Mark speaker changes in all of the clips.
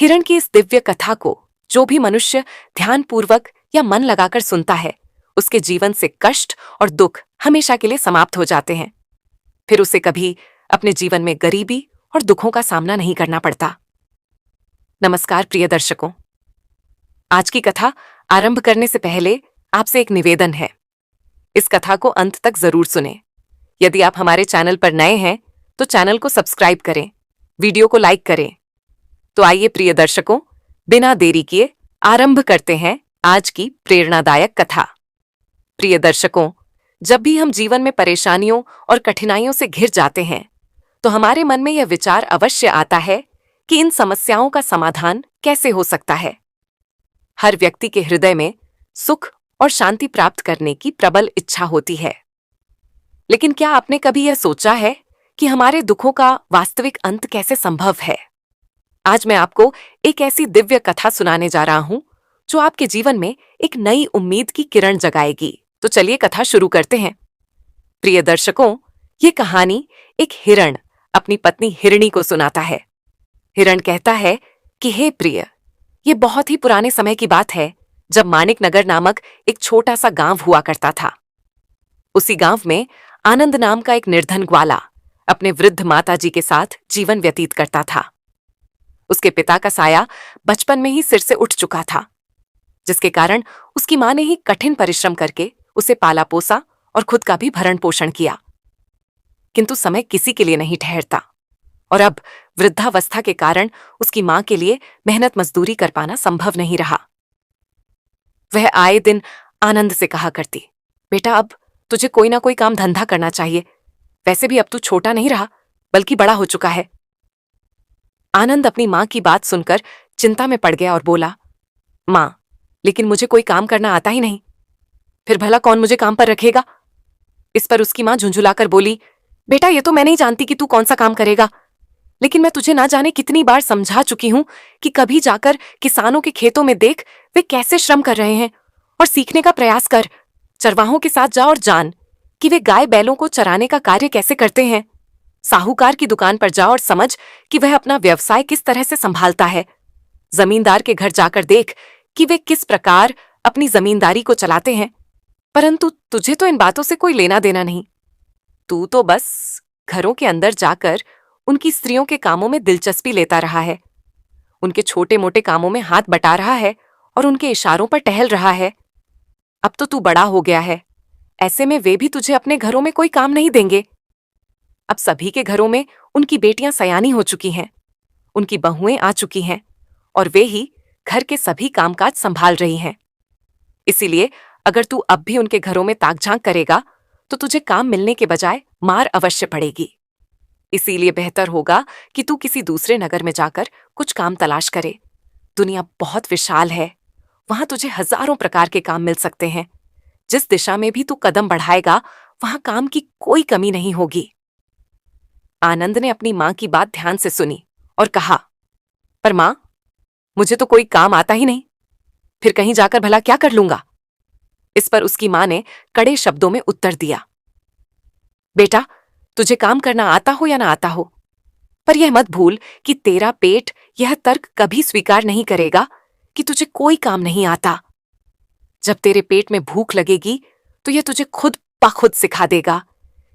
Speaker 1: हिरण की इस दिव्य कथा को जो भी मनुष्य ध्यानपूर्वक या मन लगाकर सुनता है, उसके जीवन से कष्ट और दुख हमेशा के लिए समाप्त हो जाते हैं। फिर उसे कभी अपने जीवन में गरीबी और दुखों का सामना नहीं करना पड़ता। नमस्कार प्रिय दर्शकों, आज की कथा आरंभ करने से पहले आपसे एक निवेदन है। इस कथा को अंत तक जरूर सुनें। यदि आप हमारे चैनल पर नए हैं तो चैनल को सब्सक्राइब करें, वीडियो को लाइक करें। तो आइए प्रिय दर्शकों, बिना देरी किए आरंभ करते हैं आज की प्रेरणादायक कथा। प्रिय दर्शकों, जब भी हम जीवन में परेशानियों और कठिनाइयों से घिर जाते हैं तो हमारे मन में यह विचार अवश्य आता है कि इन समस्याओं का समाधान कैसे हो सकता है। हर व्यक्ति के हृदय में सुख और शांति प्राप्त करने की प्रबल इच्छा होती है। लेकिन क्या आपने कभी यह सोचा है कि हमारे दुखों का वास्तविक अंत कैसे संभव है? आज मैं आपको एक ऐसी दिव्य कथा सुनाने जा रहा हूं जो आपके जीवन में एक नई उम्मीद की किरण जगाएगी। तो चलिए कथा शुरू करते हैं। प्रिय दर्शकों, ये कहानी एक हिरण अपनी पत्नी हिरणी को सुनाता है। हिरण कहता है कि हे प्रिय, ये बहुत ही पुराने समय की बात है जब माणिक नगर नामक एक छोटा सा गांव हुआ करता था। उसी गांव में आनंद नाम का एक निर्धन ग्वाला अपने वृद्ध माताजी के साथ जीवन व्यतीत करता था। उसके पिता का साया बचपन में ही सिर से उठ चुका था, जिसके कारण उसकी मां ने ही कठिन परिश्रम करके उसे पाला पोसा और खुद का भी भरण पोषण किया। किंतु समय किसी के लिए नहीं ठहरता और अब वृद्धावस्था के कारण उसकी मां के लिए मेहनत मजदूरी कर पाना संभव नहीं रहा। वह आए दिन आनंद से कहा करती, बेटा अब तुझे कोई ना कोई काम धंधा करना चाहिए। वैसे भी अब तू छोटा नहीं रहा बल्कि बड़ा हो चुका है। आनंद अपनी मां की बात सुनकर चिंता में पड़ गया और बोला, मां, लेकिन मुझे कोई काम करना आता ही नहीं, फिर भला कौन मुझे काम पर रखेगा? इस पर उसकी मां झुंझुलाकर बोली, बेटा ये तो मैं नहीं जानती कि तू कौन सा काम करेगा, लेकिन मैं तुझे ना जाने कितनी बार समझा चुकी हूं कि कभी जाकर किसानों के खेतों में देख वे कैसे श्रम कर रहे हैं और सीखने का प्रयास कर। चरवाहों के साथ जा और जान कि वे गाय बैलों को चराने का कार्य कैसे करते हैं। साहूकार की दुकान पर जा और समझ कि वह अपना व्यवसाय किस तरह से संभालता है। जमींदार के घर जाकर देख कि वे किस प्रकार अपनी जमींदारी को चलाते हैं। परंतु तुझे तो इन बातों से कोई लेना देना नहीं। तू तो बस घरों के अंदर जाकर उनकी स्त्रियों के कामों में दिलचस्पी लेता रहा है, उनके छोटे मोटे कामों में हाथ बटा रहा है और उनके इशारों पर टहल रहा है। अब तो तू बड़ा हो गया है, ऐसे में वे भी तुझे अपने घरों में कोई काम नहीं देंगे। अब सभी के घरों में उनकी बेटियां सयानी हो चुकी हैं, उनकी बहुएं आ चुकी हैं और वे ही घर के सभी कामकाज संभाल रही हैं। इसीलिए अगर तू अब भी उनके घरों में ताक-झांक करेगा तो तुझे काम मिलने के बजाय मार अवश्य पड़ेगी। इसीलिए बेहतर होगा कि तू किसी दूसरे नगर में जाकर कुछ काम तलाश करे। दुनिया बहुत विशाल है, वहां तुझे हजारों प्रकार के काम मिल सकते हैं। जिस दिशा में भी तू कदम बढ़ाएगा वहां काम की कोई कमी नहीं होगी। आनंद ने अपनी मां की बात ध्यान से सुनी और कहा, पर मां, मुझे तो कोई काम आता ही नहीं, फिर कहीं जाकर भला क्या कर लूंगा? इस पर उसकी मां ने कड़े शब्दों में उत्तर दिया, बेटा तुझे काम करना आता हो या ना आता हो, पर यह मत भूल कि तेरा पेट यह तर्क कभी स्वीकार नहीं करेगा कि तुझे कोई काम नहीं आता। जब तेरे पेट में भूख लगेगी तो यह तुझे खुद बखुद सिखा देगा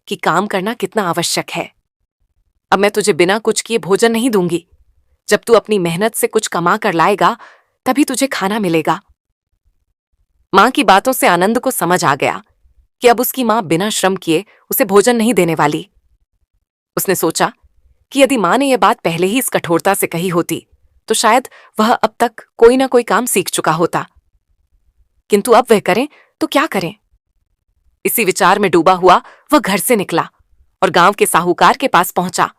Speaker 1: कि काम करना कितना आवश्यक है। अब मैं तुझे बिना कुछ किए भोजन नहीं दूंगी। जब तू अपनी मेहनत से कुछ कमा कर लाएगा तभी तुझे खाना मिलेगा। मां की बातों से आनंद को समझ आ गया कि अब उसकी मां बिना श्रम किए उसे भोजन नहीं देने वाली। उसने सोचा कि यदि मां ने यह बात पहले ही इस कठोरता से कही होती तो शायद वह अब तक कोई ना कोई काम सीख चुका होता। किंतु अब वह करें तो क्या करें? इसी विचार में डूबा हुआ वह घर से निकला और गांव के साहूकार के पास पहुंचा।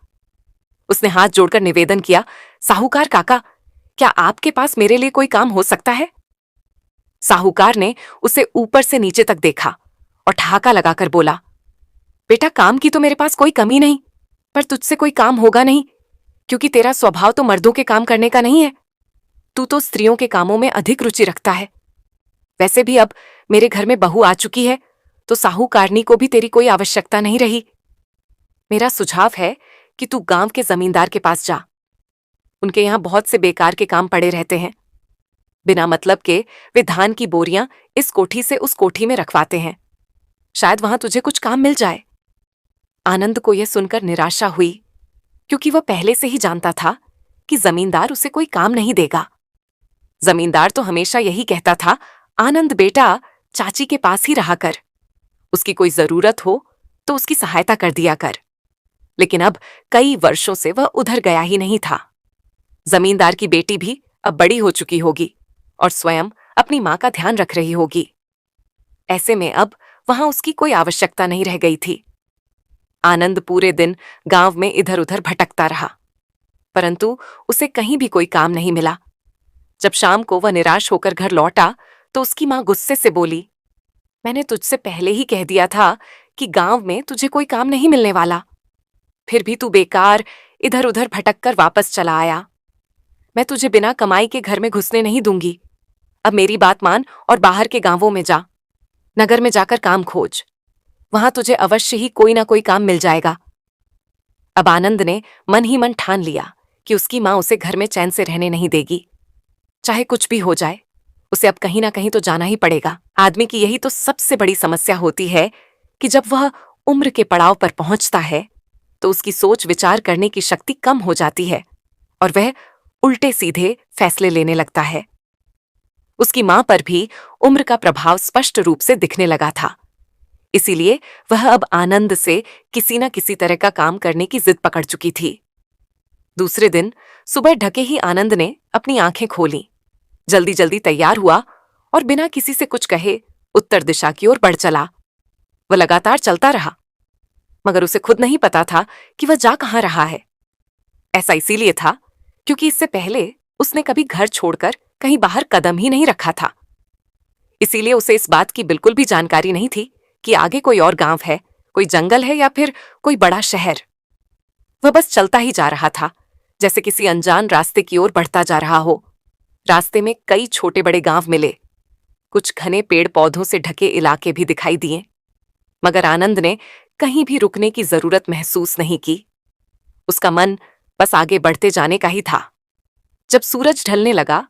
Speaker 1: उसने हाथ जोड़कर निवेदन किया, साहूकार काका, क्या आपके पास मेरे लिए कोई काम हो सकता है? साहूकार ने उसे ऊपर से नीचे तक देखा और ठहाका लगाकर बोला, बेटा काम की तो मेरे पास कोई कमी नहीं, पर तुझसे कोई काम होगा नहीं, क्योंकि तेरा स्वभाव तो मर्दों के काम करने का नहीं है। तू तो स्त्रियों के कामों में अधिक रुचि रखता है। वैसे भी अब मेरे घर में बहू आ चुकी है तो साहूकारनी को भी तेरी कोई आवश्यकता नहीं रही। मेरा सुझाव है कि तू गांव के जमींदार के पास जा, उनके यहाँ बहुत से बेकार के काम पड़े रहते हैं। बिना मतलब के वे धान की बोरियां इस कोठी से उस कोठी में रखवाते हैं। शायद वहां तुझे कुछ काम मिल जाए। आनंद को यह सुनकर निराशा हुई, क्योंकि वह पहले से ही जानता था कि जमींदार उसे कोई काम नहीं देगा। जमींदार तो हमेशा यही कहता था, आनंद बेटा, चाची के पास ही रहा कर, उसकी कोई जरूरत हो तो उसकी सहायता कर दिया कर। लेकिन अब कई वर्षों से वह उधर गया ही नहीं था। जमींदार की बेटी भी अब बड़ी हो चुकी होगी और स्वयं अपनी मां का ध्यान रख रही होगी। ऐसे में अब वहां उसकी कोई आवश्यकता नहीं रह गई थी। आनंद पूरे दिन गांव में इधर उधर भटकता रहा, परंतु उसे कहीं भी कोई काम नहीं मिला। जब शाम को वह निराश होकर घर लौटा तो उसकी मां गुस्से से बोली, मैंने तुझसे पहले ही कह दिया था कि गांव में तुझे कोई काम नहीं मिलने वाला, फिर भी तू बेकार इधर उधर भटक कर वापस चला आया। मैं तुझे बिना कमाई के घर में घुसने नहीं दूंगी। अब मेरी बात मान और बाहर के गांवों में जा, नगर में जाकर काम खोज, वहां तुझे अवश्य ही कोई ना कोई काम मिल जाएगा। अब आनंद ने मन ही मन ठान लिया कि उसकी मां उसे घर में चैन से रहने नहीं देगी। चाहे कुछ भी हो जाए, उसे अब कहीं ना कहीं तो जाना ही पड़ेगा। आदमी की यही तो सबसे बड़ी समस्या होती है कि जब वह उम्र के पड़ाव पर पहुंचता है तो उसकी सोच विचार करने की शक्ति कम हो जाती है और वह उल्टे सीधे फैसले लेने लगता है। उसकी मां पर भी उम्र का प्रभाव स्पष्ट रूप से दिखने लगा था। इसीलिए वह अब आनंद से किसी न किसी तरह का काम करने की जिद पकड़ चुकी थी। दूसरे दिन सुबह ढके ही आनंद ने अपनी आंखें खोली, जल्दी जल्दी तैयार हुआ और बिना किसी से कुछ कहे उत्तर दिशा की ओर बढ़ चला। वह लगातार चलता रहा, मगर उसे खुद नहीं पता था कि वह जा कहां रहा है। ऐसा इसीलिए था क्योंकि इससे पहले उसने कभी घर छोड़कर कहीं बाहर कदम ही नहीं रखा था। इसीलिए उसे इस बात की बिल्कुल भी जानकारी नहीं थी कि आगे कोई और गांव है, कोई जंगल है या फिर कोई बड़ा शहर। वह बस चलता ही जा रहा था, जैसे किसी अनजान रास्ते की ओर बढ़ता जा रहा हो। रास्ते में कई छोटे बड़े गांव मिले, कुछ घने पेड़ पौधों से ढके इलाके भी दिखाई दिए, मगर आनंद ने कहीं भी रुकने की जरूरत महसूस नहीं की। उसका मन बस आगे बढ़ते जाने का ही था। जब सूरज ढलने लगा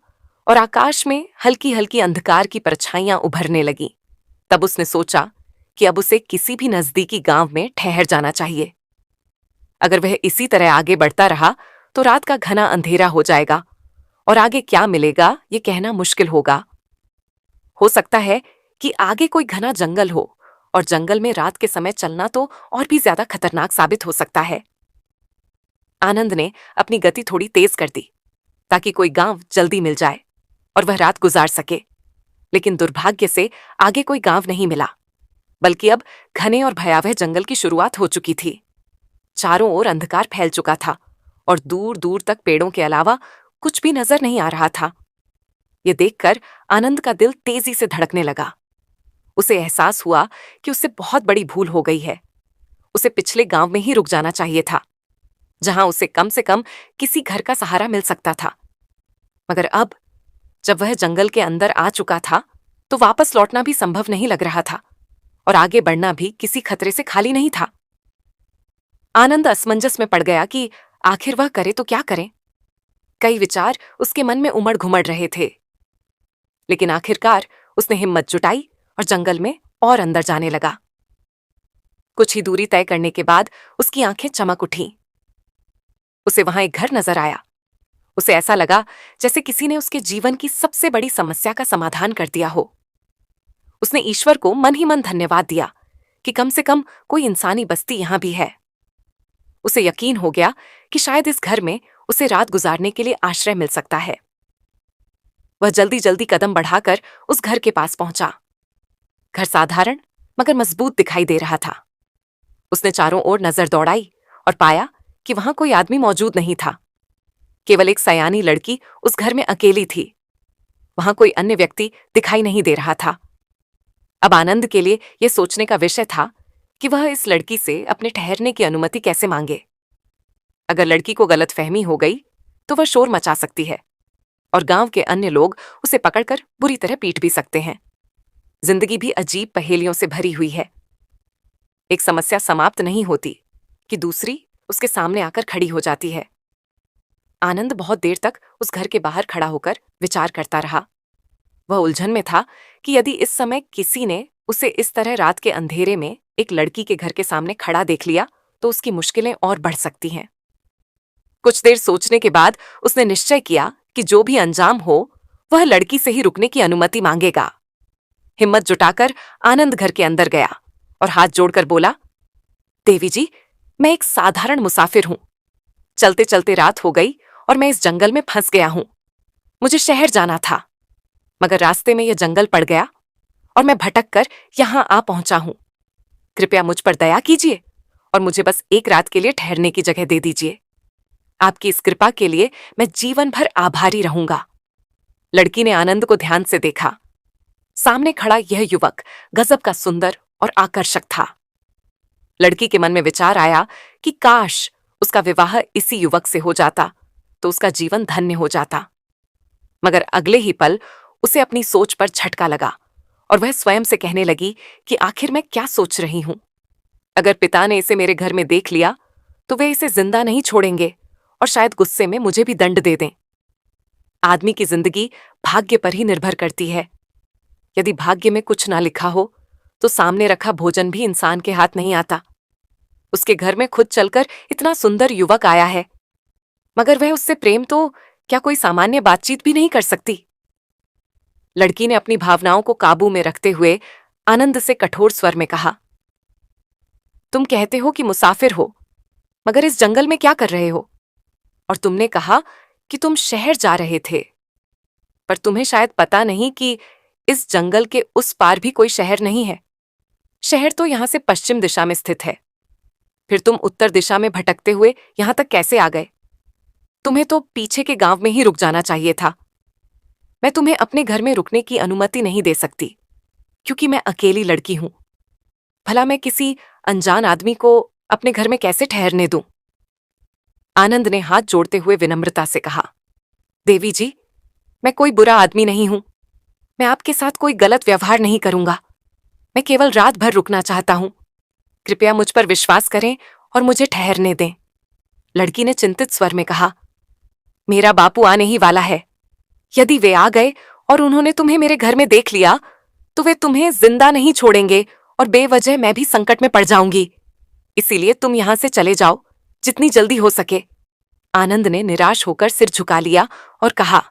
Speaker 1: और आकाश में हल्की हल्की अंधकार की परछाइयां उभरने लगीं, तब उसने सोचा कि अब उसे किसी भी नजदीकी गांव में ठहर जाना चाहिए। अगर वह इसी तरह आगे बढ़ता रहा तो रात का घना अंधेरा हो जाएगा और आगे क्या मिलेगा ये कहना मुश्किल होगा। हो सकता है कि आगे कोई घना जंगल हो और जंगल में रात के समय चलना तो और भी ज्यादा खतरनाक साबित हो सकता है। आनंद ने अपनी गति थोड़ी तेज कर दी ताकि कोई गांव जल्दी मिल जाए और वह रात गुजार सके। लेकिन दुर्भाग्य से आगे कोई गांव नहीं मिला, बल्कि अब घने और भयावह जंगल की शुरुआत हो चुकी थी। चारों ओर अंधकार फैल चुका था और दूर दूर तक पेड़ों के अलावा कुछ भी नजर नहीं आ रहा था। ये देखकर आनंद का दिल तेजी से धड़कने लगा। उसे एहसास हुआ कि उससे बहुत बड़ी भूल हो गई है। उसे पिछले गांव में ही रुक जाना चाहिए था, जहां उसे कम से कम किसी घर का सहारा मिल सकता था। मगर अब जब वह जंगल के अंदर आ चुका था तो वापस लौटना भी संभव नहीं लग रहा था और आगे बढ़ना भी किसी खतरे से खाली नहीं था। आनंद असमंजस में पड़ गया कि आखिर वह करे तो क्या करे। कई विचार उसके मन में उमड़ घुमड़ रहे थे, लेकिन आखिरकार उसने हिम्मत जुटाई और जंगल में और अंदर जाने लगा। कुछ ही दूरी तय करने के बाद उसकी आंखें चमक उठीं। उसे वहां एक घर नजर आया। उसे ऐसा लगा जैसे किसी ने उसके जीवन की सबसे बड़ी समस्या का समाधान कर दिया हो। उसने ईश्वर को मन ही मन धन्यवाद दिया कि कम से कम कोई इंसानी बस्ती यहां भी है। उसे यकीन हो गया कि शायद इस घर में उसे रात गुजारने के लिए आश्रय मिल सकता है। वह जल्दी जल्दी कदम बढ़ाकर उस घर के पास पहुंचा। घर साधारण मगर मजबूत दिखाई दे रहा था। उसने चारों ओर नजर दौड़ाई और पाया कि वहां कोई आदमी मौजूद नहीं था। केवल एक सयानी लड़की उस घर में अकेली थी। वहां कोई अन्य व्यक्ति दिखाई नहीं दे रहा था। अब आनंद के लिए यह सोचने का विषय था कि वह इस लड़की से अपने ठहरने की अनुमति कैसे मांगे। अगर लड़की को गलतफहमी हो गई तो वह शोर मचा सकती है और गांव के अन्य लोग उसे पकड़कर बुरी तरह पीट भी सकते हैं। जिंदगी भी अजीब पहेलियों से भरी हुई है। एक समस्या समाप्त नहीं होती कि दूसरी उसके सामने आकर खड़ी हो जाती है। आनंद बहुत देर तक उस घर के बाहर खड़ा होकर विचार करता रहा। वह उलझन में था कि यदि इस समय किसी ने उसे इस तरह रात के अंधेरे में एक लड़की के घर के सामने खड़ा देख लिया तो उसकी मुश्किलें और बढ़ सकती हैं। कुछ देर सोचने के बाद उसने निश्चय किया कि जो भी अंजाम हो वह लड़की से ही रुकने की अनुमति मांगेगा। हिम्मत जुटाकर आनंद घर के अंदर गया और हाथ जोड़कर बोला, देवी जी, मैं एक साधारण मुसाफिर हूं। चलते चलते रात हो गई और मैं इस जंगल में फंस गया हूं। मुझे शहर जाना था, मगर रास्ते में यह जंगल पड़ गया और मैं भटक कर यहां आ पहुंचा हूं। कृपया मुझ पर दया कीजिए और मुझे बस एक रात के लिए ठहरने की जगह दे दीजिए। आपकी इस कृपा के लिए मैं जीवन भर आभारी रहूंगा। लड़की ने आनंद को ध्यान से देखा। सामने खड़ा यह युवक गजब का सुंदर और आकर्षक था। लड़की के मन में विचार आया कि काश उसका विवाह इसी युवक से हो जाता तो उसका जीवन धन्य हो जाता। मगर अगले ही पल उसे अपनी सोच पर झटका लगा और वह स्वयं से कहने लगी कि आखिर मैं क्या सोच रही हूं। अगर पिता ने इसे मेरे घर में देख लिया तो वे इसे जिंदा नहीं छोड़ेंगे और शायद गुस्से में मुझे भी दंड दे दें। आदमी की जिंदगी भाग्य पर ही निर्भर करती है। यदि भाग्य में कुछ ना लिखा हो तो सामने रखा भोजन भी इंसान के हाथ नहीं आता। उसके घर में खुद चलकर इतना सुंदर युवक आया है, मगर वह उससे प्रेम तो क्या कोई सामान्य बातचीत भी नहीं कर सकती। लड़की ने अपनी भावनाओं को काबू में रखते हुए आनंद से कठोर स्वर में कहा, तुम कहते हो कि मुसाफिर हो, मगर इस जंगल में क्या कर रहे हो? और तुमने कहा कि तुम शहर जा रहे थे, पर तुम्हें शायद पता नहीं कि इस जंगल के उस पार भी कोई शहर नहीं है। शहर तो यहां से पश्चिम दिशा में स्थित है। फिर तुम उत्तर दिशा में भटकते हुए यहां तक कैसे आ गए? तुम्हें तो पीछे के गांव में ही रुक जाना चाहिए था। मैं तुम्हें अपने घर में रुकने की अनुमति नहीं दे सकती, क्योंकि मैं अकेली लड़की हूं। भला मैं किसी अनजान आदमी को अपने घर में कैसे ठहरने दूं? आनंद ने हाथ जोड़ते हुए विनम्रता से कहा, देवी जी, मैं कोई बुरा आदमी नहीं हूं। मैं आपके साथ कोई गलत व्यवहार नहीं करूंगा। मैं केवल रात भर रुकना चाहता हूं। कृपया मुझ पर विश्वास करें और मुझे ठहरने दें। लड़की ने चिंतित स्वर में कहा, मेरा बापू आने ही वाला है। यदि वे आ गए और उन्होंने तुम्हें मेरे घर में देख लिया तो वे तुम्हें जिंदा नहीं छोड़ेंगे और बेवजह मैं भी संकट में पड़ जाऊंगी। इसीलिए तुम यहां से चले जाओ जितनी जल्दी हो सके। आनंद ने निराश होकर सिर झुका लिया और कहा,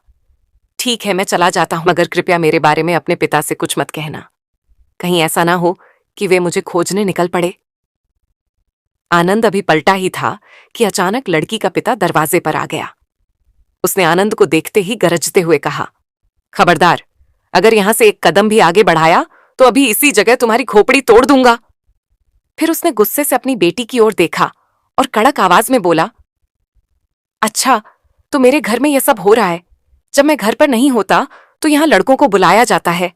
Speaker 1: ठीक है, मैं चला जाता हूं, मगर कृपया मेरे बारे में अपने पिता से कुछ मत कहना। कहीं ऐसा ना हो कि वे मुझे खोजने निकल पड़े। आनंद अभी पलटा ही था कि अचानक लड़की का पिता दरवाजे पर आ गया। उसने आनंद को देखते ही गरजते हुए कहा, खबरदार, अगर यहां से एक कदम भी आगे बढ़ाया तो अभी इसी जगह तुम्हारी खोपड़ी तोड़ दूंगा। फिर उसने गुस्से से अपनी बेटी की ओर देखा और कड़क आवाज में बोला, अच्छा, तो मेरे घर में यह सब हो रहा है। जब मैं घर पर नहीं होता तो यहां लड़कों को बुलाया जाता है।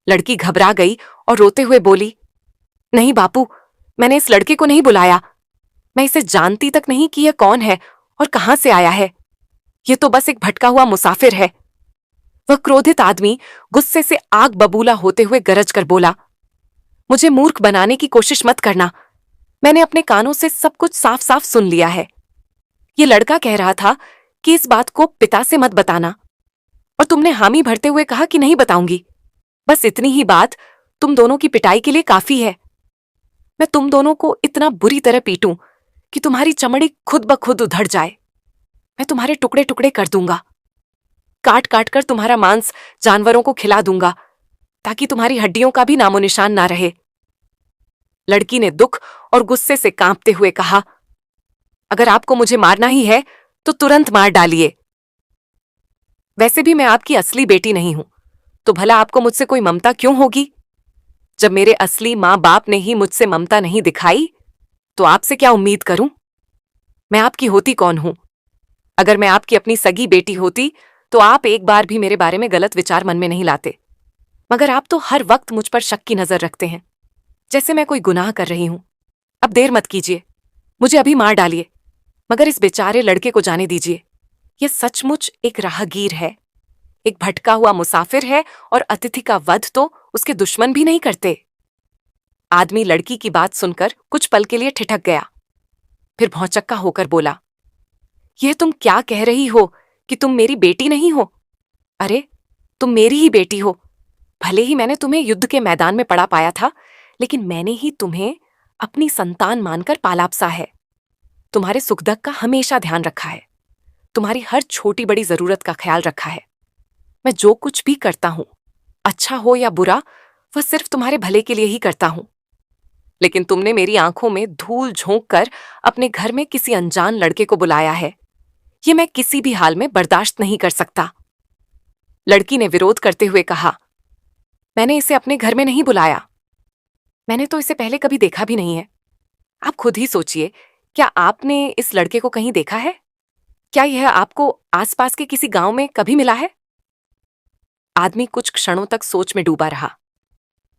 Speaker 1: लड़की घबरा गई और रोते हुए बोली, नहीं बापू, मैंने इस लड़के को नहीं बुलाया। मैं इसे जानती तक नहीं कि यह कौन है और कहां से आया है। यह तो बस एक भटका हुआ मुसाफिर है। वह क्रोधित आदमी गुस्से से आग बबूला होते हुए गरज कर बोला, मुझे मूर्ख बनाने की कोशिश मत करना। मैंने अपने कानों से सब कुछ साफ साफ सुन लिया है। यह लड़का कह रहा था कि इस बात को पिता से मत बताना, और तुमने हामी भरते हुए कहा कि नहीं बताऊंगी। बस इतनी ही बात तुम दोनों की पिटाई के लिए काफी है। मैं तुम दोनों को इतना बुरी तरह पीटूं कि तुम्हारी चमड़ी खुद ब खुद उधड़ जाए। मैं तुम्हारे टुकड़े टुकड़े कर दूंगा। काट काट कर तुम्हारा मांस जानवरों को खिला दूंगा ताकि तुम्हारी हड्डियों का भी नामो निशान ना रहे। लड़की ने दुख और गुस्से से कांपते हुए कहा, अगर आपको मुझे मारना ही है तो तुरंत मार डालिए। वैसे भी मैं आपकी असली बेटी नहीं हूं, तो भला आपको मुझसे कोई ममता क्यों होगी? जब मेरे असली मां बाप ने ही मुझसे ममता नहीं दिखाई तो आपसे क्या उम्मीद करूं? मैं आपकी होती कौन हूं? अगर मैं आपकी अपनी सगी बेटी होती तो आप एक बार भी मेरे बारे में गलत विचार मन में नहीं लाते। मगर आप तो हर वक्त मुझ पर शक की नजर रखते हैं, जैसे मैं कोई गुनाह कर रही हूं। अब देर मत कीजिए, मुझे अभी मार डालिए, मगर इस बेचारे लड़के को जाने दीजिए। यह सचमुच एक राहगीर है, एक भटका हुआ मुसाफिर है, और अतिथि का वध तो उसके दुश्मन भी नहीं करते। आदमी लड़की की बात सुनकर कुछ पल के लिए ठिठक गया, फिर भौचक्का होकर बोला, यह तुम क्या कह रही हो कि तुम मेरी बेटी नहीं हो? अरे, तुम मेरी ही बेटी हो। भले ही मैंने तुम्हें युद्ध के मैदान में पड़ा पाया था, लेकिन मैंने ही तुम्हें अपनी संतान मानकर पाला-पोसा है। तुम्हारे सुख-दुख का हमेशा ध्यान रखा है। तुम्हारी हर छोटी बड़ी जरूरत का ख्याल रखा है। मैं जो कुछ भी करता हूं, अच्छा हो या बुरा, वह सिर्फ तुम्हारे भले के लिए ही करता हूं। लेकिन तुमने मेरी आंखों में धूल झोंक कर अपने घर में किसी अनजान लड़के को बुलाया है। ये मैं किसी भी हाल में बर्दाश्त नहीं कर सकता। लड़की ने विरोध करते हुए कहा, मैंने इसे अपने घर में नहीं बुलाया। मैंने तो इसे पहले कभी देखा भी नहीं है। आप खुद ही सोचिए, क्या आपने इस लड़के को कहीं देखा है? क्या यह आपको आसपास के किसी गांव में कभी मिला है? आदमी कुछ क्षणों तक सोच में डूबा रहा।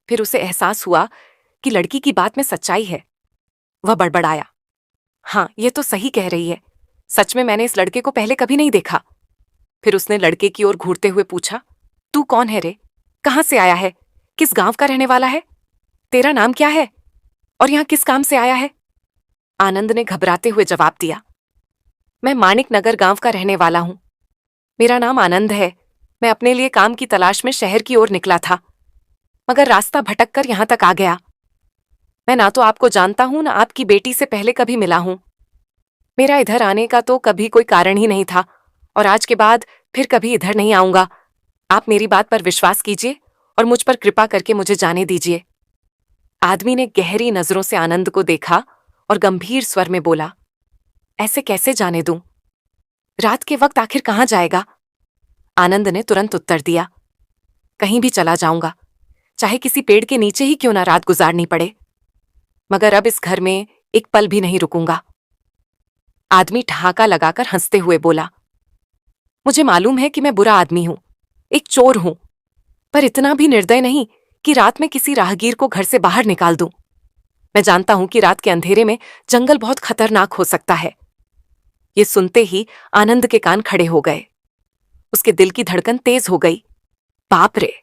Speaker 1: फिर उसे एहसास हुआ कि लड़की की बात में सच्चाई है। वह बड़बड़ाया, हाँ, ये तो सही कह रही है। सच में मैंने इस लड़के को पहले कभी नहीं देखा। फिर उसने लड़के की ओर घूरते हुए पूछा, तू कौन है रे? कहां से आया है? किस गांव का रहने वाला है? तेरा नाम क्या है? और यहां किस काम से आया है? आनंद ने घबराते हुए जवाब दिया, मैं माणिक नगर गांव का रहने वाला हूं। मेरा नाम आनंद है। मैं अपने लिए काम की तलाश में शहर की ओर निकला था, मगर रास्ता भटक कर यहां तक आ गया। मैं ना तो आपको जानता हूं, ना आपकी बेटी से पहले कभी मिला हूं। मेरा इधर आने का तो कभी कोई कारण ही नहीं था, और आज के बाद फिर कभी इधर नहीं आऊंगा। आप मेरी बात पर विश्वास कीजिए और मुझ पर कृपा करके मुझे जाने दीजिए। आदमी ने गहरी नजरों से आनंद को देखा और गंभीर स्वर में बोला, ऐसे कैसे जाने दूं? रात के वक्त आखिर कहां जाएगा? आनंद ने तुरंत उत्तर दिया, कहीं भी चला जाऊंगा, चाहे किसी पेड़ के नीचे ही क्यों ना रात गुजारनी पड़े, मगर अब इस घर में एक पल भी नहीं रुकूंगा। आदमी ठहाका लगाकर हंसते हुए बोला, मुझे मालूम है कि मैं बुरा आदमी हूं, एक चोर हूं, पर इतना भी निर्दय नहीं कि रात में किसी राहगीर को घर से बाहर निकाल दूं। मैं जानता हूं कि रात के अंधेरे में जंगल बहुत खतरनाक हो सकता है। ये सुनते ही आनंद के कान खड़े हो गए। उसके दिल की धड़कन तेज हो गई। बाप रे,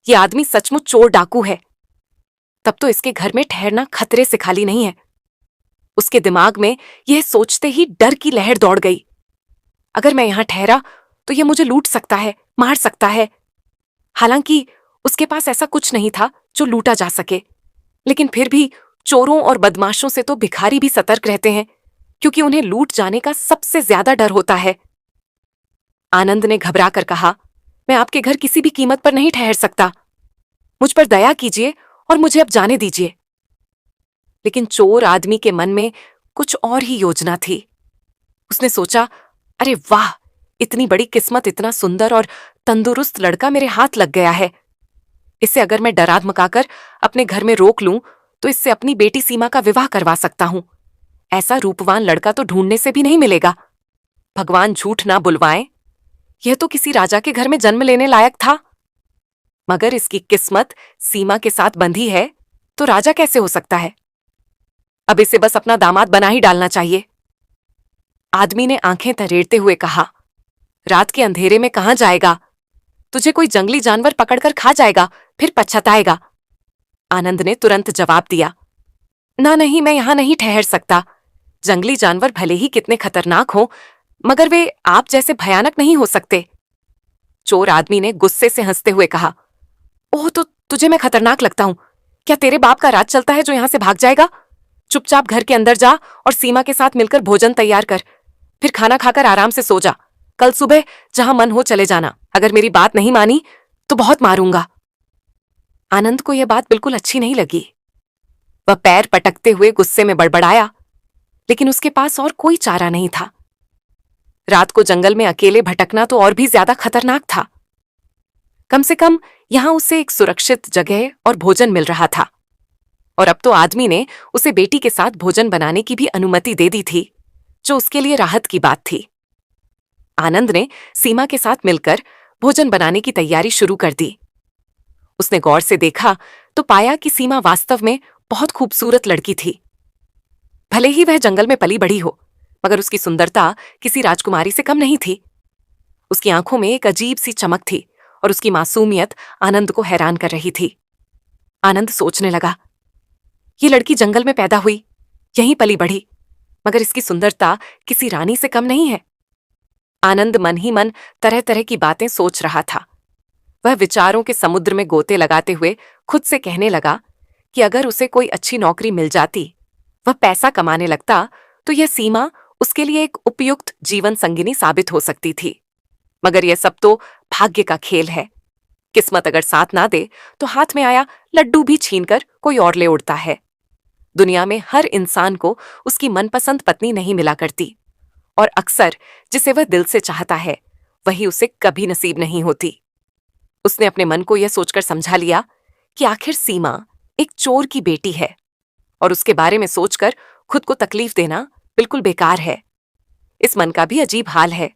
Speaker 1: ये आदमी सचमुच चोर डाकू है। तब तो इसके घर में ठहरना खतरे से खाली नहीं है। उसके दिमाग में यह सोचते ही डर की लहर दौड़ गई। अगर मैं यहां ठहरा तो यह मुझे लूट सकता है, मार सकता है। हालांकि उसके पास ऐसा कुछ नहीं था जो लूटा जा सके, लेकिन फिर भी चोरों और बदमाशों से तो भिखारी भी सतर्क रहते हैं, क्योंकि उन्हें लूट जाने का सबसे ज्यादा डर होता है। आनंद ने घबरा कर कहा, मैं आपके घर किसी भी कीमत पर नहीं ठहर सकता। मुझ पर दया कीजिए और मुझे अब जाने दीजिए। लेकिन चोर आदमी के मन में कुछ और ही योजना थी। उसने सोचा, अरे वाह, इतनी बड़ी किस्मत, इतना सुंदर और तंदुरुस्त लड़का मेरे हाथ लग गया है। इसे अगर मैं डरा धमकाकर अपने घर में रोक लूं तो इससे अपनी बेटी सीमा का विवाह करवा सकता हूं। ऐसा रूपवान लड़का तो ढूंढने से भी नहीं मिलेगा। भगवान झूठ ना बुलवाएं, यह तो किसी राजा के घर में जन्म लेने लायक था। मगर इसकी किस्मत सीमा के साथ बंधी है तो राजा कैसे हो सकता है? अब इसे बस अपना दामाद बना ही डालना चाहिए। आदमी ने आंखें तरेड़ते हुए कहा, रात के अंधेरे में कहां जाएगा? तुझे कोई जंगली जानवर पकड़कर खा जाएगा, फिर पछताएगा। आनंद ने तुरंत जवाब दिया, ना नहीं, मैं यहां नहीं ठहर सकता। जंगली जानवर भले ही कितने खतरनाक हों, मगर वे आप जैसे भयानक नहीं हो सकते। चोर आदमी ने गुस्से से हंसते हुए कहा, ओह, तो तुझे मैं खतरनाक लगता हूं? क्या तेरे बाप का राज चलता है जो यहां से भाग जाएगा? चुपचाप घर के अंदर जा और सीमा के साथ मिलकर भोजन तैयार कर, फिर खाना खाकर आराम से सो जा। कल सुबह जहां मन हो चले जाना। अगर मेरी बात नहीं मानी तो बहुत मारूंगा। आनंद को यह बात बिल्कुल अच्छी नहीं लगी। वह पैर पटकते हुए गुस्से में बड़बड़ाया, लेकिन उसके पास और कोई चारा नहीं था। रात को जंगल में अकेले भटकना तो और भी ज्यादा खतरनाक था। कम से कम यहां उसे एक सुरक्षित जगह और भोजन मिल रहा था, और अब तो आदमी ने उसे बेटी के साथ भोजन बनाने की भी अनुमति दे दी थी, जो उसके लिए राहत की बात थी। आनंद ने सीमा के साथ मिलकर भोजन बनाने की तैयारी शुरू कर दी। उसने गौर से देखा तो पाया कि सीमा वास्तव में बहुत खूबसूरत लड़की थी। भले ही वह जंगल में पली बढ़ी हो, मगर उसकी सुंदरता किसी राजकुमारी से कम नहीं थी। उसकी आंखों में एक अजीब सी चमक थी और उसकी मासूमियत आनंद को हैरान कर रही थी। आनंद सोचने लगा, ये लड़की जंगल में पैदा हुई, यहीं पली बढ़ी, मगर इसकी सुंदरता किसी रानी से कम नहीं है। आनंद मन ही मन तरह तरह की बातें सोच रहा था। वह विचारों के समुद्र में गोते लगाते हुए खुद से कहने लगा कि अगर उसे कोई अच्छी नौकरी मिल जाती, वह पैसा कमाने लगता, तो यह सीमा उसके लिए एक उपयुक्त जीवन संगिनी साबित हो सकती थी। मगर यह सब तो भाग्य का खेल है। किस्मत अगर साथ ना दे तो हाथ में आया लड्डू भी छीनकर कोई और ले उड़ता है। दुनिया में हर इंसान को उसकी मनपसंद पत्नी नहीं मिला करती, और अक्सर जिसे वह दिल से चाहता है वही उसे कभी नसीब नहीं होती। उसने अपने मन को यह सोचकर समझा लिया कि आखिर सीमा एक चोर की बेटी है, और उसके बारे में सोचकर खुद को तकलीफ देना बिल्कुल बेकार है। इस मन का भी अजीब हाल है।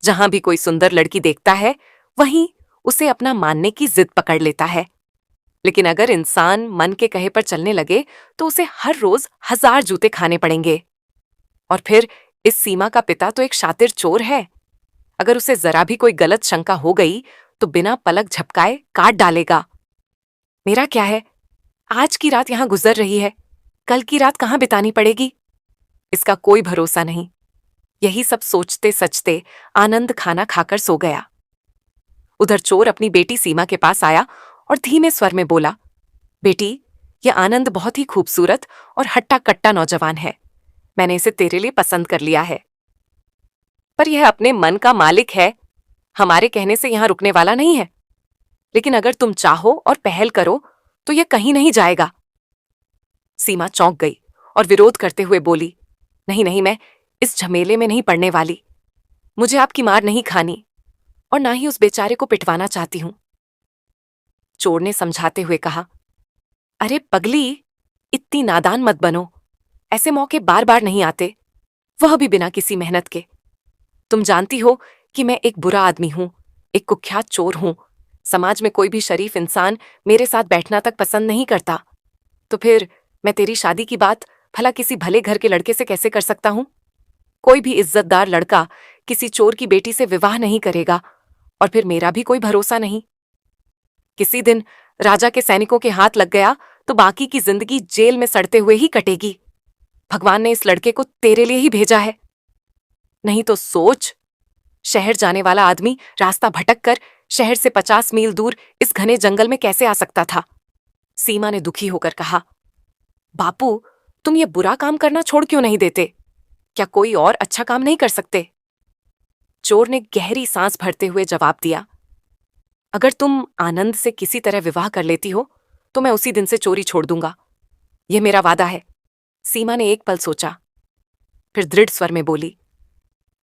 Speaker 1: जहां भी कोई सुंदर लड़की देखता है, वहीं उसे अपना मानने की जिद पकड़ लेता है। लेकिन अगर इंसान मन के कहे पर चलने लगे तो उसे हर रोज 1000 जूते खाने पड़ेंगे। और फिर इस सीमा का पिता तो एक शातिर चोर है। अगर उसे जरा भी कोई गलत शंका हो गई तो बिना पलक झपकाए काट डालेगा। मेरा क्या है, आज की रात यहां गुजर रही है, कल की रात कहां बितानी पड़ेगी, इसका कोई भरोसा नहीं। यही सब सोचते सचते आनंद खाना खाकर सो गया। उधर चोर अपनी बेटी सीमा के पास आया और धीमे स्वर में बोला, बेटी, यह आनंद बहुत ही खूबसूरत और हट्टा कट्टा नौजवान है। मैंने इसे तेरे लिए पसंद कर लिया है। पर यह अपने मन का मालिक है, हमारे कहने से यहां रुकने वाला नहीं है। लेकिन अगर तुम चाहो और पहल करो तो यह कहीं नहीं जाएगा। सीमा चौंक गई और विरोध करते हुए बोली, नहीं नहीं, मैं इस झमेले में नहीं पड़ने वाली। मुझे आपकी मार नहीं खानी, और ना ही उस बेचारे को पिटवाना चाहती हूं। चोर ने समझाते हुए कहा, अरे पगली, इतनी नादान मत बनो। ऐसे मौके बार बार नहीं आते, वह भी बिना किसी मेहनत के। तुम जानती हो कि मैं एक बुरा आदमी हूं, एक कुख्यात चोर हूं। समाज में कोई भी शरीफ इंसान मेरे साथ बैठना तक पसंद नहीं करता। तो फिर मैं तेरी शादी की बात भला किसी भले घर के लड़के से कैसे कर सकता हूं? कोई भी इज्जतदार लड़का किसी चोर की बेटी से विवाह नहीं करेगा, और फिर मेरा भी कोई भरोसा नहीं। किसी दिन राजा के सैनिकों के हाथ लग गया तो बाकी की जिंदगी जेल में सड़ते हुए ही कटेगी। भगवान ने इस लड़के को तेरे लिए ही भेजा है। नहीं तो सोच, शहर जाने वाला आदमी रास्ता भटक कर शहर से 50 मील दूर इस घने जंगल में कैसे आ सकता था? सीमा ने दुखी होकर कहा, बापू, तुम ये बुरा काम करना छोड़ क्यों नहीं देते? क्या कोई और अच्छा काम नहीं कर सकते? चोर ने गहरी सांस भरते हुए जवाब दिया, अगर तुम आनंद से किसी तरह विवाह कर लेती हो तो मैं उसी दिन से चोरी छोड़ दूंगा। यह मेरा वादा है। सीमा ने एक पल सोचा, फिर दृढ़ स्वर में बोली,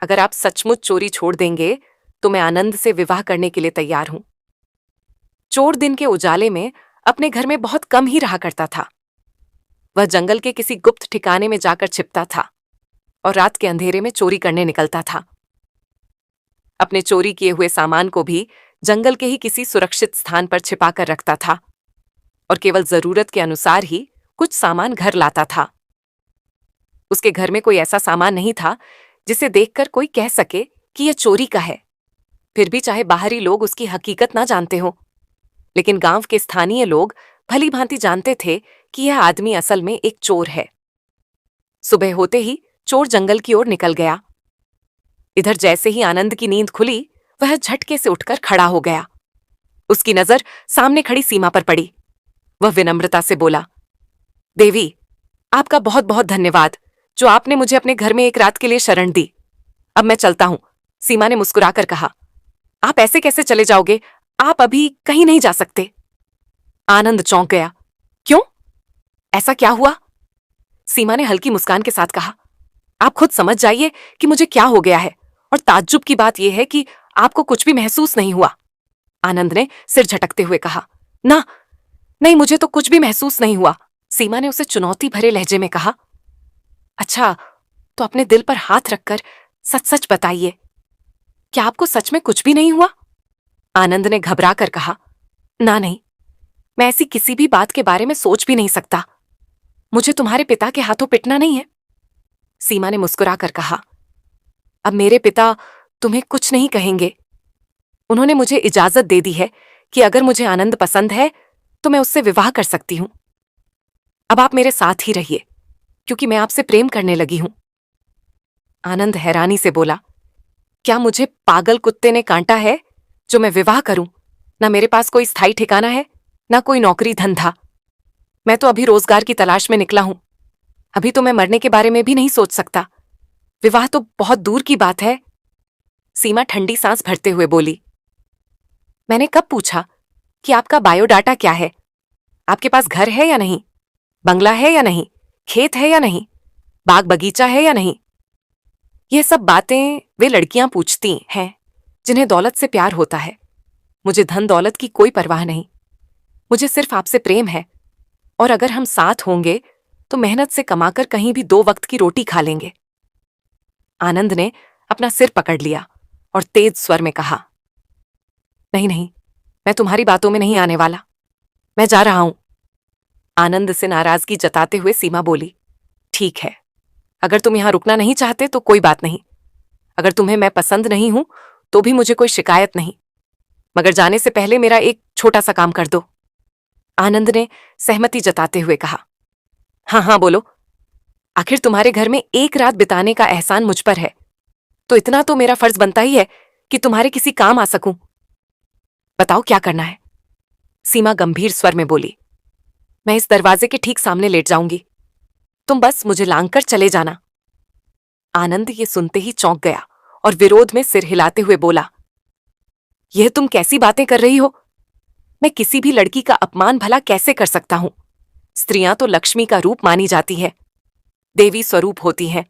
Speaker 1: अगर आप सचमुच चोरी छोड़ देंगे तो मैं आनंद से विवाह करने के लिए तैयार हूं। चोर दिन के उजाले में अपने घर में बहुत कम ही रहा करता था। वह जंगल के किसी गुप्त ठिकाने में जाकर छिपता था और रात के अंधेरे में चोरी करने निकलता था। अपने चोरी किए हुए सामान को भी जंगल के ही किसी सुरक्षित स्थान पर छिपाकर रखता था, और केवल जरूरत के अनुसार ही कुछ सामान घर लाता था। उसके घर में कोई ऐसा सामान नहीं था जिसे देखकर कोई कह सके कि यह चोरी का है। फिर भी चाहे बाहरी लोग उसकी हकीकत ना जानते हो, लेकिन गांव के स्थानीय लोग भली भांति जानते थे कि यह आदमी असल में एक चोर है। सुबह होते ही चोर जंगल की ओर निकल गया। इधर जैसे ही आनंद की नींद खुली, वह झटके से उठकर खड़ा हो गया। उसकी नजर सामने खड़ी सीमा पर पड़ी। वह विनम्रता से बोला, देवी, आपका बहुत बहुत धन्यवाद जो आपने मुझे अपने घर में एक रात के लिए शरण दी। अब मैं चलता हूं। सीमा ने मुस्कुराकर कहा, आप ऐसे कैसे चले जाओगे? आप अभी कहीं नहीं जा सकते। आनंद चौंक गया। क्यों? ऐसा क्या हुआ? सीमा ने हल्की मुस्कान के साथ कहा, आप खुद समझ जाइए कि मुझे क्या हो गया है, और ताज्जुब की बात यह है कि आपको कुछ भी महसूस नहीं हुआ। आनंद ने सिर झटकते हुए कहा, ना, नहीं, मुझे तो कुछ भी महसूस नहीं हुआ। सीमा ने उसे चुनौती भरे लहजे में कहा, अच्छा, तो अपने दिल पर हाथ रखकर सच सच बताइए, क्या आपको सच में कुछ भी नहीं हुआ? आनंद ने घबरा कर कहा, ना नहीं, मैं ऐसी किसी भी बात के बारे में सोच भी नहीं सकता। मुझे तुम्हारे पिता के हाथों पिटना नहीं है। सीमा ने मुस्कुरा कर कहा, अब मेरे पिता तुम्हें कुछ नहीं कहेंगे। उन्होंने मुझे इजाजत दे दी है कि अगर मुझे आनंद पसंद है तो मैं उससे विवाह कर सकती हूं। अब आप मेरे साथ ही रहिए, क्योंकि मैं आपसे प्रेम करने लगी हूं। आनंद हैरानी से बोला, क्या मुझे पागल कुत्ते ने कांटा है जो मैं विवाह करूं? ना मेरे पास कोई स्थायी ठिकाना है, ना कोई नौकरी धंधा। मैं तो अभी रोजगार की तलाश में निकला हूं। अभी तो मैं मरने के बारे में भी नहीं सोच सकता। विवाह तो बहुत दूर की बात है। सीमा ठंडी सांस भरते हुए बोली। मैंने कब पूछा कि आपका बायोडाटा क्या है? आपके पास घर है या नहीं? बंगला है या नहीं? खेत है या नहीं? बाग बगीचा है या नहीं? यह सब बातें वे लड़कियां पूछती हैं जिन्हें दौलत से प्यार होता है। मुझे धन दौलत की कोई परवाह नहीं। मुझे सिर्फ आपसे प्रेम है, और अगर हम साथ होंगे तो मेहनत से कमाकर कहीं भी 2 वक्त की रोटी खा लेंगे। आनंद ने अपना सिर पकड़ लिया और तेज स्वर में कहा, नहीं नहीं, मैं तुम्हारी बातों में नहीं आने वाला। मैं जा रहा हूं। आनंद से नाराजगी जताते हुए सीमा बोली, ठीक है, अगर तुम यहां रुकना नहीं चाहते तो कोई बात नहीं। अगर तुम्हें मैं पसंद नहीं हूं तो भी मुझे कोई शिकायत नहीं, मगर जाने से पहले मेरा एक छोटा सा काम कर दो। आनंद ने सहमति जताते हुए कहा, हाँ हाँ बोलो। आखिर तुम्हारे घर में एक रात बिताने का एहसान मुझ पर है, तो इतना तो मेरा फर्ज बनता ही है कि तुम्हारे किसी काम आ सकूं। बताओ क्या करना है? सीमा गंभीर स्वर में बोली, मैं इस दरवाजे के ठीक सामने लेट जाऊंगी। तुम बस मुझे लांग कर चले जाना। आनंद ये सुनते ही चौंक गया और विरोध में सिर हिलाते हुए बोला, यह तुम कैसी बातें कर रही हो? मैं किसी भी लड़की का अपमान भला कैसे कर सकता हूं? स्त्रियां तो लक्ष्मी का रूप मानी जाती है, देवी स्वरूप होती हैं।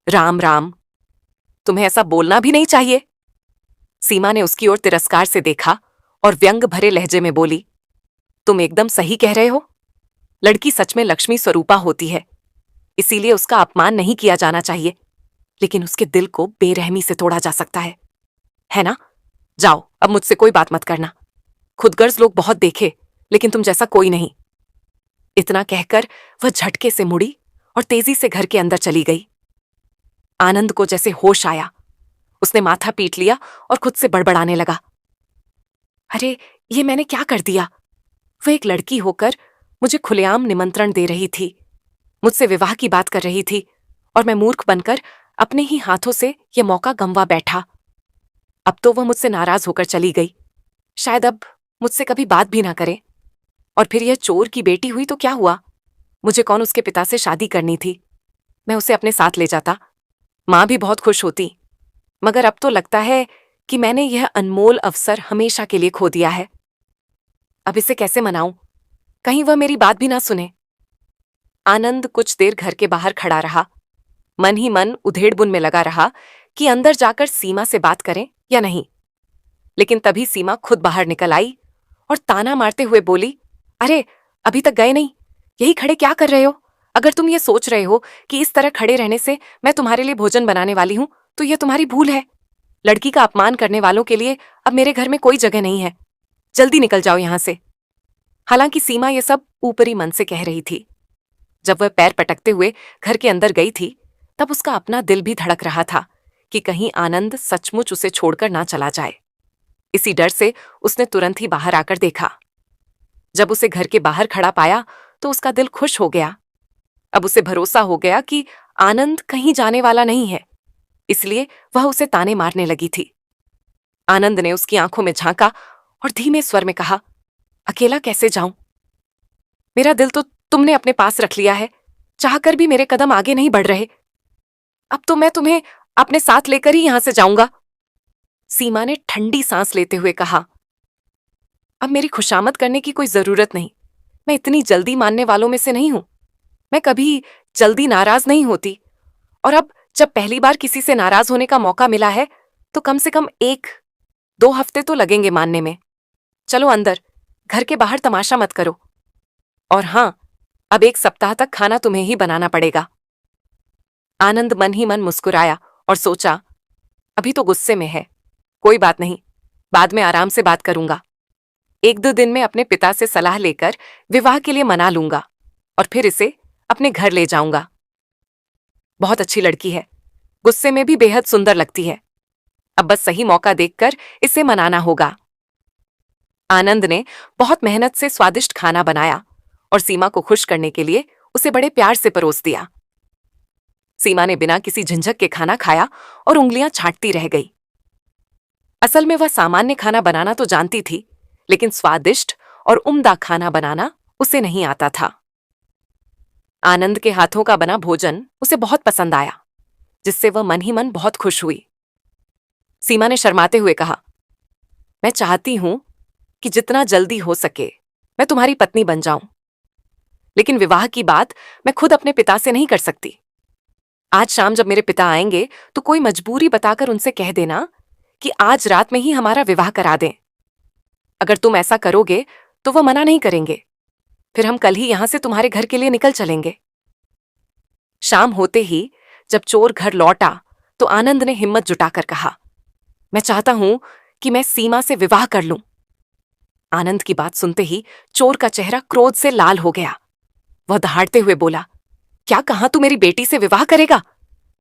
Speaker 1: राम राम, तुम्हें ऐसा बोलना भी नहीं चाहिए। सीमा ने उसकी ओर तिरस्कार से देखा और व्यंग भरे लहजे में बोली, तुम एकदम सही कह रहे हो। लड़की सच में लक्ष्मी स्वरूपा होती है, इसीलिए उसका अपमान नहीं किया जाना चाहिए, लेकिन उसके दिल को बेरहमी से तोड़ा जा सकता है ना? जाओ, अब मुझसे कोई बात मत करना। खुदगर्ज लोग बहुत देखे, लेकिन तुम जैसा कोई नहीं। इतना कहकर वह झटके से मुड़ी और तेजी से घर के अंदर चली गई। आनंद को जैसे होश आया, उसने माथा पीट लिया और खुद से बड़बड़ाने लगा, अरे ये मैंने क्या कर दिया? वह एक लड़की होकर मुझे खुलेआम निमंत्रण दे रही थी, मुझसे विवाह की बात कर रही थी, और मैं मूर्ख बनकर अपने ही हाथों से यह मौका गंवा बैठा। अब तो वह मुझसे नाराज होकर चली गई, शायद अब मुझसे कभी बात भी ना करे। और फिर यह चोर की बेटी हुई तो क्या हुआ? मुझे कौन उसके पिता से शादी करनी थी? मैं उसे अपने साथ ले जाता, मां भी बहुत खुश होती। मगर अब तो लगता है कि मैंने यह अनमोल अवसर हमेशा के लिए खो दिया है। अब इसे कैसे मनाऊं? कहीं वह मेरी बात भी ना सुने। आनंद कुछ देर घर के बाहर खड़ा रहा, मन ही मन उधेड़बुन में लगा रहा कि अंदर जाकर सीमा से बात करें या नहीं। लेकिन तभी सीमा खुद बाहर निकल आई और ताना मारते हुए बोली, अरे अभी तक गए नहीं? यही खड़े क्या कर रहे हो? अगर तुम ये सोच रहे हो कि इस तरह खड़े रहने से मैं तुम्हारे लिए भोजन बनाने वाली हूं, तो यह तुम्हारी भूल है। लड़की का अपमान करने वालों के लिए अब मेरे घर में कोई जगह नहीं है। जल्दी निकल जाओ यहां से। हालांकि सीमा यह सब ऊपरी मन से कह रही थी। जब वह पैर पटकते हुए घर के अंदर गई थी, तब उसका अपना दिल भी धड़क रहा था कि कहीं आनंद सचमुच उसे छोड़कर ना चला जाए। इसी डर से उसने तुरंत ही बाहर आकर देखा। जब उसे घर के बाहर खड़ा पाया तो उसका दिल खुश हो गया। अब उसे भरोसा हो गया कि आनंद कहीं जाने वाला नहीं है, इसलिए वह उसे ताने मारने लगी थी। आनंद ने उसकी आंखों में झांका और धीमे स्वर में कहा, अकेला कैसे जाऊं? मेरा दिल तो तुमने अपने पास रख लिया है, चाहकर भी मेरे कदम आगे नहीं बढ़ रहे। अब तो मैं तुम्हें अपने साथ लेकर ही यहां से जाऊंगा। सीमा ने ठंडी सांस लेते हुए कहा, अब मेरी खुशामद करने की कोई जरूरत नहीं। मैं इतनी जल्दी मानने वालों में से नहीं हूं। मैं कभी जल्दी नाराज नहीं होती, और अब जब पहली बार किसी से नाराज होने का मौका मिला है तो कम से कम 1-2 हफ्ते तो लगेंगे मानने में। चलो अंदर, घर के बाहर तमाशा मत करो। और हां, अब 1 सप्ताह तक खाना तुम्हें ही बनाना पड़ेगा। आनंद मन ही मन मुस्कुराया और सोचा, अभी तो गुस्से में है, कोई बात नहीं, बाद में आराम से बात करूंगा। 1-2 दिन में अपने पिता से सलाह लेकर विवाह के लिए मना लूंगा और फिर इसे अपने घर ले जाऊंगा। बहुत अच्छी लड़की है, गुस्से में भी बेहद सुंदर लगती है। अब बस सही मौका देखकर इसे मनाना होगा। आनंद ने बहुत मेहनत से स्वादिष्ट खाना बनाया और सीमा को खुश करने के लिए उसे बड़े प्यार से परोस दिया। सीमा ने बिना किसी झंझक के खाना खाया और उंगलियां छांटती रह गई। असल में वह सामान्य खाना बनाना तो जानती थी, लेकिन स्वादिष्ट और उम्दा खाना बनाना उसे नहीं आता था। आनंद के हाथों का बना भोजन उसे बहुत पसंद आया, जिससे वह मन ही मन बहुत खुश हुई। सीमा ने शर्माते हुए कहा, मैं चाहती हूं कि जितना जल्दी हो सके मैं तुम्हारी पत्नी बन जाऊं, लेकिन विवाह की बात मैं खुद अपने पिता से नहीं कर सकती। आज शाम जब मेरे पिता आएंगे तो कोई मजबूरी बताकर उनसे कह देना कि आज रात में ही हमारा विवाह करा दें। अगर तुम ऐसा करोगे तो वह मना नहीं करेंगे। फिर हम कल ही यहां से तुम्हारे घर के लिए निकल चलेंगे। शाम होते ही जब चोर घर लौटा तो आनंद ने हिम्मत जुटाकर कहा, मैं चाहता हूं कि मैं सीमा से विवाह कर लूं। आनंद की बात सुनते ही चोर का चेहरा क्रोध से लाल हो गया। वह दहाड़ते हुए बोला, क्या कहा तू मेरी बेटी से विवाह करेगा?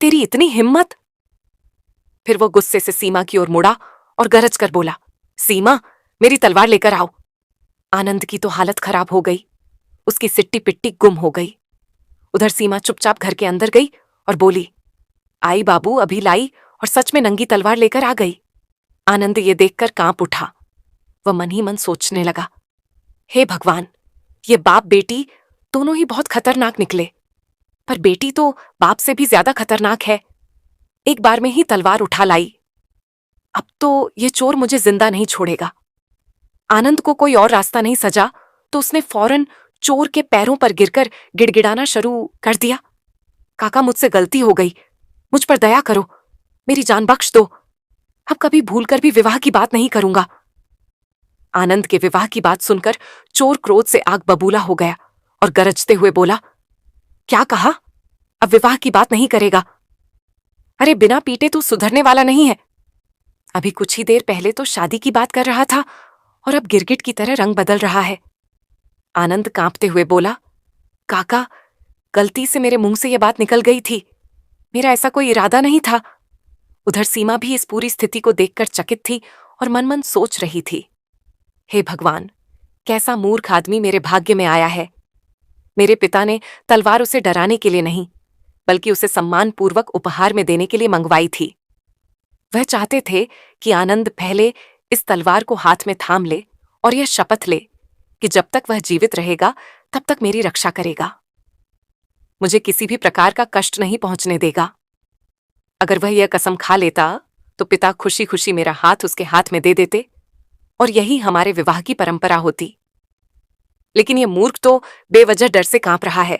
Speaker 1: तेरी इतनी हिम्मत? फिर वह गुस्से से सीमा की ओर मुड़ा और गरज कर बोला, सीमा, मेरी तलवार लेकर आओ। आनंद की तो हालत खराब हो गई। उसकी सिट्टी पिट्टी गुम हो गई। उधर सीमा चुपचाप घर के अंदर गई और बोली, आई बाबू, अभी लाई, और सच में नंगी तलवार लेकर आ गई। आनंद ये देखकर कांप उठा। वह मन ही मन सोचने लगा, हे भगवान, ये बाप बेटी दोनों ही बहुत खतरनाक निकले, पर बेटी तो बाप से भी ज्यादा खतरनाक है। एक बार में ही तलवार उठा लाई। अब तो ये चोर मुझे जिंदा नहीं छोड़ेगा। आनंद को कोई और रास्ता नहीं सजा तो उसने फौरन चोर के पैरों पर गिरकर गिड़गिड़ाना शुरू कर दिया, काका, मुझसे गलती हो गई, मुझ पर दया करो, मेरी जान बख्श दो। अब कभी भूलकर भी विवाह की बात नहीं करूंगा। आनंद के विवाह की बात सुनकर चोर क्रोध से आग बबूला हो गया और गरजते हुए बोला, क्या कहा? अब विवाह की बात नहीं करेगा? अरे बिना पीटे तू सुधरने वाला नहीं है। अभी कुछ ही देर पहले तो शादी की बात कर रहा था और अब गिरगिट की तरह रंग बदल रहा है। आनंद कांपते हुए बोला, काका, गलती से मेरे मुंह से यह बात निकल गई थी, मेरा ऐसा कोई इरादा नहीं था। उधर सीमा भी इस पूरी स्थिति को देखकर चकित थी और मन मन सोच रही थी, हे भगवान, कैसा मूर्ख आदमी मेरे भाग्य में आया है। मेरे पिता ने तलवार उसे डराने के लिए नहीं, बल्कि उसे सम्मानपूर्वक उपहार में देने के लिए मंगवाई थी। वह चाहते थे कि आनंद पहले इस तलवार को हाथ में थाम ले और यह शपथ ले कि जब तक वह जीवित रहेगा तब तक मेरी रक्षा करेगा, मुझे किसी भी प्रकार का कष्ट नहीं पहुंचने देगा। अगर वह यह कसम खा लेता तो पिता खुशी खुशी मेरा हाथ उसके हाथ में दे देते और यही हमारे विवाह की परंपरा होती। लेकिन यह मूर्ख तो बेवजह डर से कांप रहा है।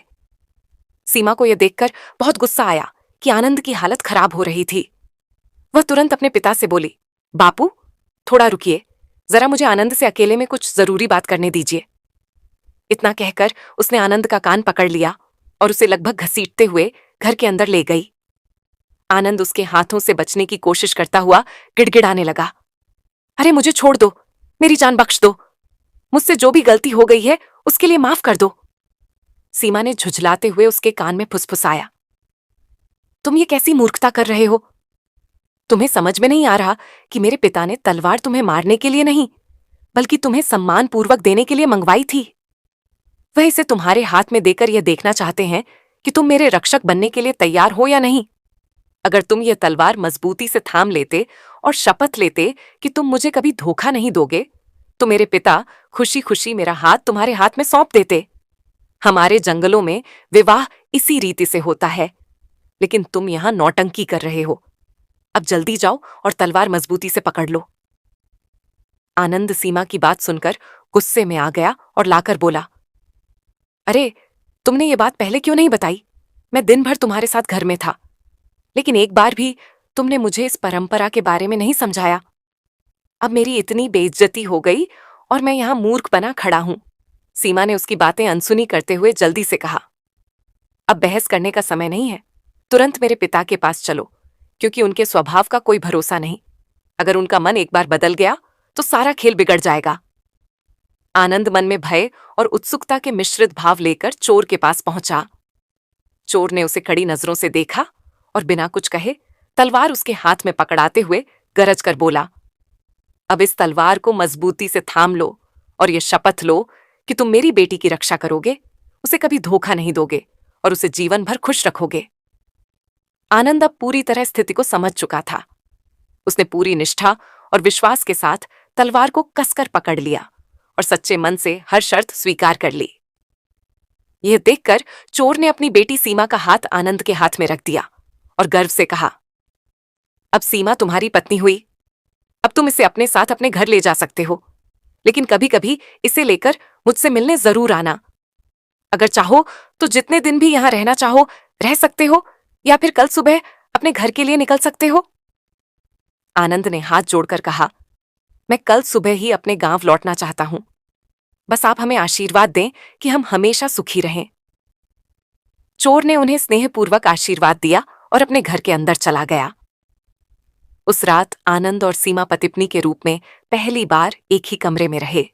Speaker 1: सीमा को यह देखकर बहुत गुस्सा आया कि आनंद की हालत खराब हो रही थी। वह तुरंत अपने पिता से बोली, बापू, थोड़ा रुकिए, जरा मुझे आनंद से अकेले में कुछ जरूरी बात करने दीजिए। इतना कहकर उसने आनंद का कान पकड़ लिया और उसे लगभग घसीटते हुए घर के अंदर ले गई। आनंद उसके हाथों से बचने की कोशिश करता हुआ गिड़गिड़ाने लगा, अरे मुझे छोड़ दो, मेरी जान बख्श दो, मुझसे जो भी गलती हो गई है उसके लिए माफ कर दो। सीमा ने झुझलाते हुए उसके कान में फुसफुसाया, तुम ये कैसी मूर्खता कर रहे हो? तुम्हें समझ में नहीं आ रहा कि मेरे पिता ने तलवार तुम्हें मारने के लिए नहीं, बल्कि तुम्हें सम्मानपूर्वक देने के लिए मंगवाई थी। वह इसे तुम्हारे हाथ में देकर यह देखना चाहते हैं कि तुम मेरे रक्षक बनने के लिए तैयार हो या नहीं। अगर तुम यह तलवार मजबूती से थाम लेते और शपथ लेते कि तुम मुझे कभी धोखा नहीं दोगे, तो मेरे पिता खुशी खुशी मेरा हाथ तुम्हारे हाथ में सौंप देते। हमारे जंगलों में विवाह इसी रीति से होता है, लेकिन तुम यहां नौटंकी कर रहे हो। अब जल्दी जाओ और तलवार मजबूती से पकड़ लो। आनंद सीमा की बात सुनकर गुस्से में आ गया और लाकर बोला, अरे तुमने ये बात पहले क्यों नहीं बताई? मैं दिन भर तुम्हारे साथ घर में था, लेकिन एक बार भी तुमने मुझे इस परंपरा के बारे में नहीं समझाया। अब मेरी इतनी बेइज्जती हो गई और मैं यहां मूर्ख बना खड़ा हूं। सीमा ने उसकी बातें अनसुनी करते हुए जल्दी से कहा, अब बहस करने का समय नहीं है, तुरंत मेरे पिता के पास चलो, क्योंकि उनके स्वभाव का कोई भरोसा नहीं। अगर उनका मन एक बार बदल गया तो सारा खेल बिगड़ जाएगा। आनंद मन में भय और उत्सुकता के मिश्रित भाव लेकर चोर के पास पहुंचा। चोर ने उसे कड़ी नजरों से देखा और बिना कुछ कहे तलवार उसके हाथ में पकड़ाते हुए गरज कर बोला, अब इस तलवार को मजबूती से थाम लो और ये शपथ लो कि तुम मेरी बेटी की रक्षा करोगे, उसे कभी धोखा नहीं दोगे और उसे जीवन भर खुश रखोगे। आनंद अब पूरी तरह स्थिति को समझ चुका था। उसने पूरी निष्ठा और विश्वास के साथ तलवार को कसकर पकड़ लिया और सच्चे मन से हर शर्त स्वीकार कर ली। यह देखकर चोर ने अपनी बेटी सीमा का हाथ आनंद के हाथ में रख दिया और गर्व से कहा, अब सीमा तुम्हारी पत्नी हुई। अब तुम इसे अपने साथ अपने घर ले जा सकते हो, लेकिन कभी कभी इसे लेकर मुझसे मिलने जरूर आना। अगर चाहो तो जितने दिन भी यहां रहना चाहो रह सकते हो, या फिर कल सुबह अपने घर के लिए निकल सकते हो। आनंद ने हाथ जोड़कर कहा, मैं कल सुबह ही अपने गांव लौटना चाहता हूं। बस आप हमें आशीर्वाद दें कि हम हमेशा सुखी रहें। चोर ने उन्हें स्नेहपूर्वक आशीर्वाद दिया और अपने घर के अंदर चला गया। उस रात आनंद और सीमा पतिपत्नी के रूप में पहली बार एक ही कमरे में रहे।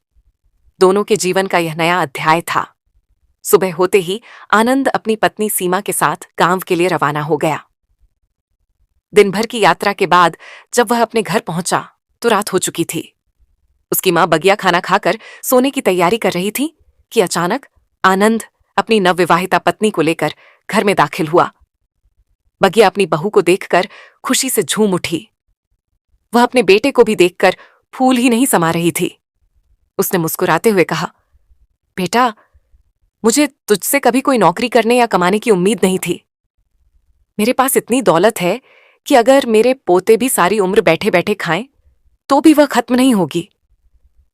Speaker 1: दोनों के जीवन का यह नया अध्याय था। सुबह होते ही आनंद अपनी पत्नी सीमा के साथ गांव के लिए रवाना हो गया। दिन भर की यात्रा के बाद जब वह अपने घर पहुंचा तो रात हो चुकी थी। उसकी मां बगिया खाना खाकर सोने की तैयारी कर रही थी कि अचानक आनंद अपनी नवविवाहिता पत्नी को लेकर घर में दाखिल हुआ। बगिया अपनी बहू को देखकर खुशी से झूम उठी। वह अपने बेटे को भी देखकर फूल ही नहीं समा रही थी। उसने मुस्कुराते हुए कहा, बेटा, मुझे तुझसे कभी कोई नौकरी करने या कमाने की उम्मीद नहीं थी। मेरे पास इतनी दौलत है कि अगर मेरे पोते भी सारी उम्र बैठे बैठे खाएं तो भी वह खत्म नहीं होगी,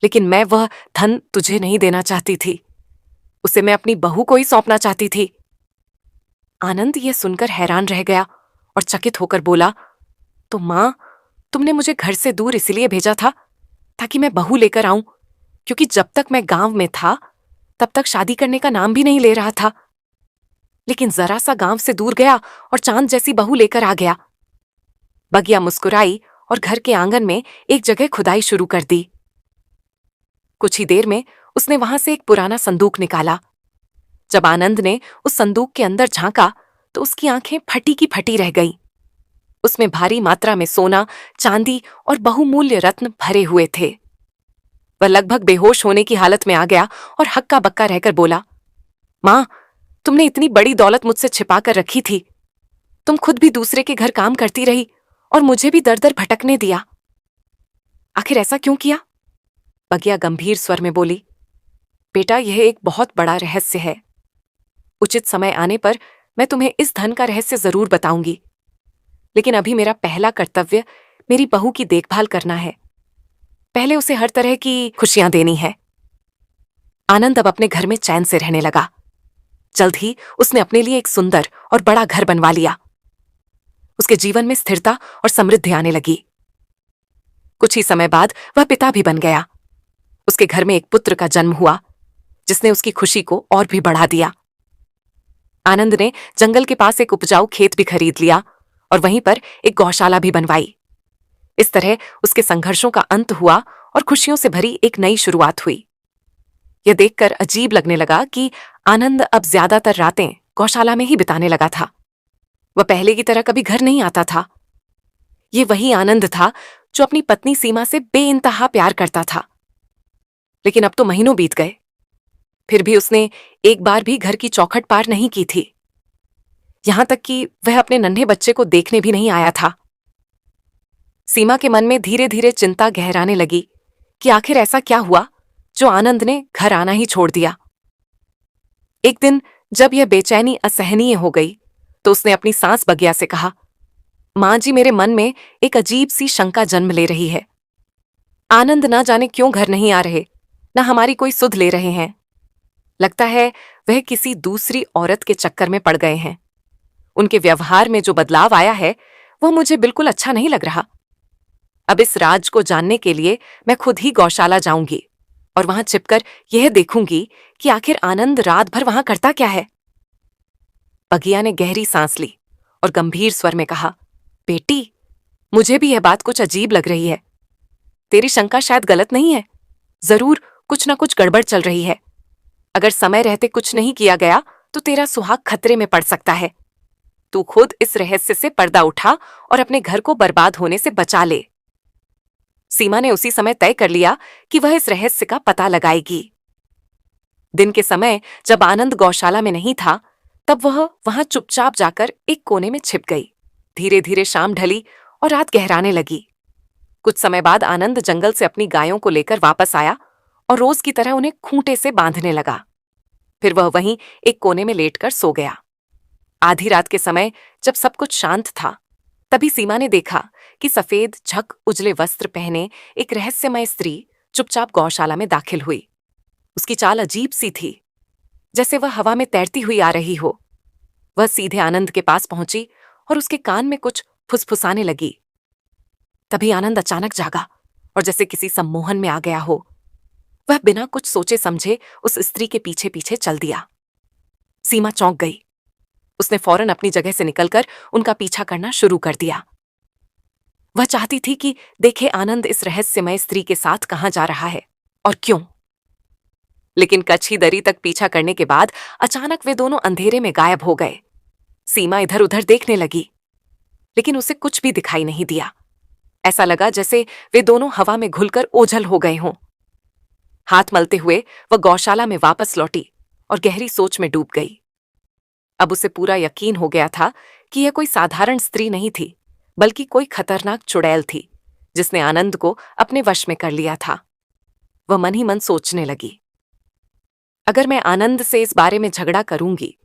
Speaker 1: लेकिन मैं वह धन तुझे नहीं देना चाहती थी। उसे मैं अपनी बहू को ही सौंपना चाहती थी। आनंद यह सुनकर हैरान रह गया और चकित होकर बोला, तो मां, तुमने मुझे घर से दूर इसलिए भेजा था ताकि मैं बहू लेकर आऊं, क्योंकि जब तक मैं गांव में था तब तक शादी करने का नाम भी नहीं ले रहा था। लेकिन जरा सा गांव से दूर गया और चांद जैसी बहू लेकर आ गया। बगिया मुस्कुराई और घर के आंगन में एक जगह खुदाई शुरू कर दी। कुछ ही देर में उसने वहां से एक पुराना संदूक निकाला। जब आनंद ने उस संदूक के अंदर झांका तो उसकी आंखें फटी की फटी रह गईं। उसमें भारी मात्रा में सोना, चांदी और बहुमूल्य रत्न भरे हुए थे। वह लगभग बेहोश होने की हालत में आ गया और हक्का बक्का रहकर बोला, मां, तुमने इतनी बड़ी दौलत मुझसे छिपा कर रखी थी। तुम खुद भी दूसरे के घर काम करती रही और मुझे भी दर दर भटकने दिया। आखिर ऐसा क्यों किया? बगिया गंभीर स्वर में बोली, बेटा, यह एक बहुत बड़ा रहस्य है। उचित समय आने पर मैं तुम्हें इस धन का रहस्य जरूर बताऊंगी, लेकिन अभी मेरा पहला कर्तव्य मेरी बहू की देखभाल करना है। पहले उसे हर तरह की खुशियां देनी है। आनंद अब अपने घर में चैन से रहने लगा। जल्द ही उसने अपने लिए एक सुंदर और बड़ा घर बनवा लिया। उसके जीवन में स्थिरता और समृद्धि आने लगी। कुछ ही समय बाद वह पिता भी बन गया। उसके घर में एक पुत्र का जन्म हुआ, जिसने उसकी खुशी को और भी बढ़ा दिया। आनंद ने जंगल के पास एक उपजाऊ खेत भी खरीद लिया और वहीं पर एक गौशाला भी बनवाई। इस तरह उसके संघर्षों का अंत हुआ और खुशियों से भरी एक नई शुरुआत हुई। यह देखकर अजीब लगने लगा कि आनंद अब ज्यादातर रातें गौशाला में ही बिताने लगा था। वह पहले की तरह कभी घर नहीं आता था। ये वही आनंद था जो अपनी पत्नी सीमा से बेइंतहा प्यार करता था। लेकिन अब तो महीनों बीत गए, फिर भी उसने एक बार भी घर की चौखट पार नहीं की थी। यहां तक कि वह अपने नन्हे बच्चे को देखने भी नहीं आया था। सीमा के मन में धीरे धीरे चिंता गहराने लगी कि आखिर ऐसा क्या हुआ जो आनंद ने घर आना ही छोड़ दिया। एक दिन जब यह बेचैनी असहनीय हो गई तो उसने अपनी सास बगिया से कहा, मां जी, मेरे मन में एक अजीब सी शंका जन्म ले रही है। आनंद ना जाने क्यों घर नहीं आ रहे, ना हमारी कोई सुध ले रहे हैं। लगता है वह किसी दूसरी औरत के चक्कर में पड़ गए हैं। उनके व्यवहार में जो बदलाव आया है वह मुझे बिल्कुल अच्छा नहीं लग रहा। अब इस राज को जानने के लिए मैं खुद ही गौशाला जाऊंगी और वहां छिपकर यह देखूंगी कि आखिर आनंद रात भर वहां करता क्या है। बगिया ने गहरी सांस ली और गंभीर स्वर में कहा, बेटी, मुझे भी यह बात कुछ अजीब लग रही है। तेरी शंका शायद गलत नहीं है। जरूर कुछ न कुछ गड़बड़ चल रही है। अगर समय रहते कुछ नहीं किया गया तो तेरा सुहाग खतरे में पड़ सकता है। तू खुद इस रहस्य से पर्दा उठा और अपने घर को बर्बाद होने से बचा ले। सीमा ने उसी समय तय कर लिया कि वह इस रहस्य का पता लगाएगी। दिन के समय जब आनंद गौशाला में नहीं था, तब वह वहां चुपचाप जाकर एक कोने में छिप गई धीरे धीरे शाम ढली और रात गहराने लगी। कुछ समय बाद आनंद जंगल से अपनी गायों को लेकर वापस आया और रोज की तरह उन्हें खूंटे से बांधने लगा। फिर वह वहीं एक कोने में लेटकर सो गया। आधी रात के समय जब सब कुछ शांत था, तभी सीमा ने देखा कि सफेद झक उजले वस्त्र पहने एक रहस्यमय स्त्री चुपचाप गौशाला में दाखिल हुई। उसकी चाल अजीब सी थी, जैसे वह हवा में तैरती हुई आ रही हो। वह सीधे आनंद के पास पहुंची और उसके कान में कुछ फुसफुसाने लगी। तभी आनंद अचानक जागा और जैसे किसी सम्मोहन में आ गया हो, वह बिना कुछ सोचे समझे उस स्त्री के पीछे पीछे चल दिया। सीमा चौंक गई। उसने फौरन अपनी जगह से निकलकर उनका पीछा करना शुरू कर दिया। वह चाहती थी कि देखे आनंद इस रहस्यमय स्त्री के साथ कहां जा रहा है और क्यों। लेकिन कच्ची दरी तक पीछा करने के बाद अचानक वे दोनों अंधेरे में गायब हो गए। सीमा इधर उधर देखने लगी, लेकिन उसे कुछ भी दिखाई नहीं दिया। ऐसा लगा जैसे वे दोनों हवा में घुलकर ओझल हो गए हों। हाथ मलते हुए वह गौशाला में वापस लौटी और गहरी सोच में डूब गई। अब उसे पूरा यकीन हो गया था कि यह कोई साधारण स्त्री नहीं थी, बल्कि कोई खतरनाक चुड़ैल थी जिसने आनंद को अपने वश में कर लिया था। वह मन ही मन सोचने लगी, अगर मैं आनंद से इस बारे में झगड़ा करूंगी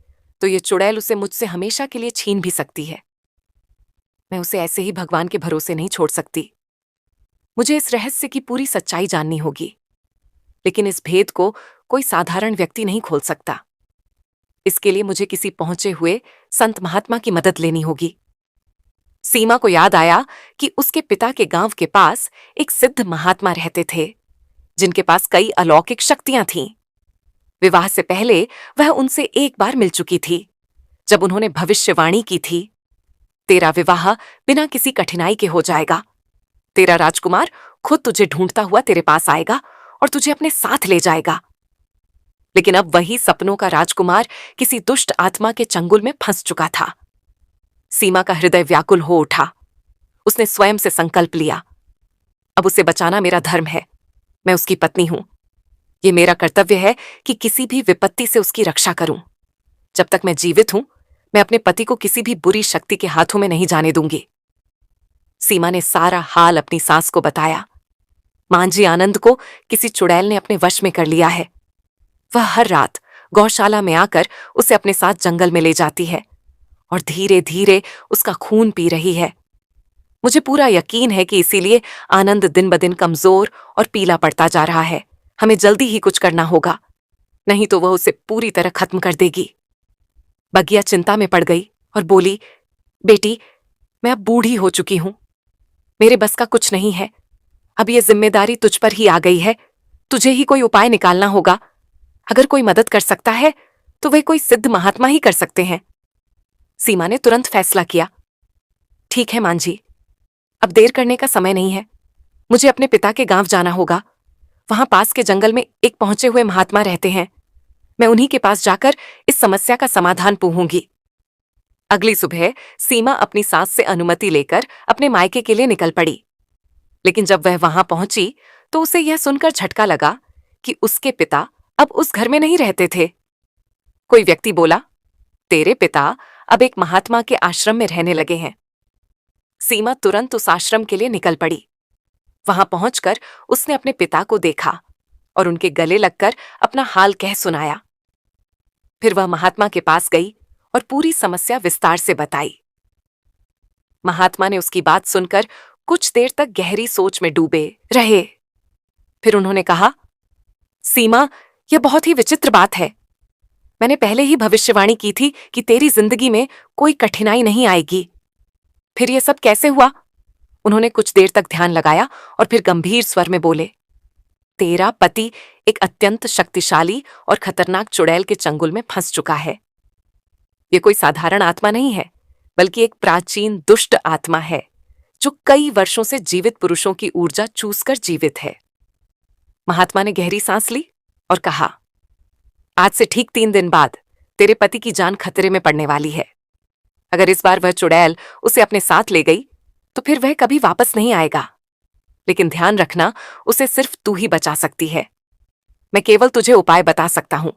Speaker 1: तो ये चुड़ैल उसे मुझसे हमेशा के लिए छीन भी सकती है। मैं उसे ऐसे ही भगवान के भरोसे नहीं छोड़ सकती। मुझे इस रहस्य की पूरी सच्चाई जाननी होगी, लेकिन इस भेद को कोई साधारण व्यक्ति नहीं खोल सकता। इसके लिए मुझे किसी पहुंचे हुए संत महात्मा की मदद लेनी होगी। सीमा को याद आया कि उसके पिता के गांव के पास एक सिद्ध महात्मा रहते थे, जिनके पास कई अलौकिक शक्तियां थीं। विवाह से पहले वह उनसे एक बार मिल चुकी थी, जब उन्होंने भविष्यवाणी की थी, तेरा विवाह बिना किसी कठिनाई के हो जाएगा। तेरा राजकुमार खुद तुझे ढूंढता हुआ तेरे पास आएगा और तुझे अपने साथ ले जाएगा। लेकिन अब वही सपनों का राजकुमार किसी दुष्ट आत्मा के चंगुल में फंस चुका था। सीमा का हृदय व्याकुल हो उठा। उसने स्वयं से संकल्प लिया, अब उसे बचाना मेरा धर्म है। मैं उसकी पत्नी हूं। यह मेरा कर्तव्य है कि किसी भी विपत्ति से उसकी रक्षा करूं। जब तक मैं जीवित हूं, मैं अपने पति को किसी भी बुरी शक्ति के हाथों में नहीं जाने दूंगी। सीमा ने सारा हाल अपनी सास को बताया। मांझी आनंद को किसी चुड़ैल ने अपने वश में कर लिया है। वह हर रात गौशाला में आकर उसे अपने साथ जंगल में ले जाती है और धीरे धीरे उसका खून पी रही है। मुझे पूरा यकीन है कि इसीलिए आनंद दिन ब दिन कमजोर और पीला पड़ता जा रहा है। हमें जल्दी ही कुछ करना होगा, नहीं तो वह उसे पूरी तरह खत्म कर देगी। बगिया चिंता में पड़ गई और बोली, बेटी, मैं अब बूढ़ी हो चुकी हूं। मेरे बस का कुछ नहीं है। अब यह जिम्मेदारी तुझ पर ही आ गई है। तुझे ही कोई उपाय निकालना होगा। अगर कोई मदद कर सकता है तो वे कोई सिद्ध महात्मा ही कर सकते हैं। सीमा ने तुरंत फैसला किया। ठीक है मांझी, अब देर करने का समय नहीं है। मुझे अपने पिता के गांव जाना होगा। वहां पास के जंगल में एक पहुंचे हुए महात्मा रहते हैं। मैं उन्हीं के पास जाकर इस समस्या का समाधान पूछूंगी। अगली सुबह सीमा अपनी सास से अनुमति लेकर अपने मायके के लिए निकल पड़ी। लेकिन जब वह वहां पहुंची तो उसे यह सुनकर झटका लगा कि उसके पिता अब उस घर में नहीं रहते थे। कोई व्यक्ति बोला, तेरे पिता अब एक महात्मा के आश्रम में रहने लगे हैं। सीमा तुरंत उस आश्रम के लिए निकल पड़ी। वहां पहुंचकर उसने अपने पिता को देखा और उनके गले लगकर अपना हाल कह सुनाया। फिर वह महात्मा के पास गई और पूरी समस्या विस्तार से बताई। महात्मा ने उसकी बात सुनकर कुछ देर तक गहरी सोच में डूबे रहे। फिर उन्होंने कहा, सीमा, यह बहुत ही विचित्र बात है। मैंने पहले ही भविष्यवाणी की थी कि तेरी जिंदगी में कोई कठिनाई नहीं आएगी। फिर यह सब कैसे हुआ? उन्होंने कुछ देर तक ध्यान लगाया और फिर गंभीर स्वर में बोले, तेरा पति एक अत्यंत शक्तिशाली और खतरनाक चुड़ैल के चंगुल में फंस चुका है। यह कोई साधारण आत्मा नहीं है, बल्कि एक प्राचीन दुष्ट आत्मा है जो कई वर्षों से जीवित पुरुषों की ऊर्जा चूसकर जीवित है। महात्मा ने गहरी सांस ली और कहा, आज से ठीक 3 दिन बाद तेरे पति की जान खतरे में पड़ने वाली है। अगर इस बार वह चुड़ैल उसे अपने साथ ले गई तो फिर वह कभी वापस नहीं आएगा। लेकिन ध्यान रखना, उसे सिर्फ तू ही बचा सकती है। मैं केवल तुझे उपाय बता सकता हूं,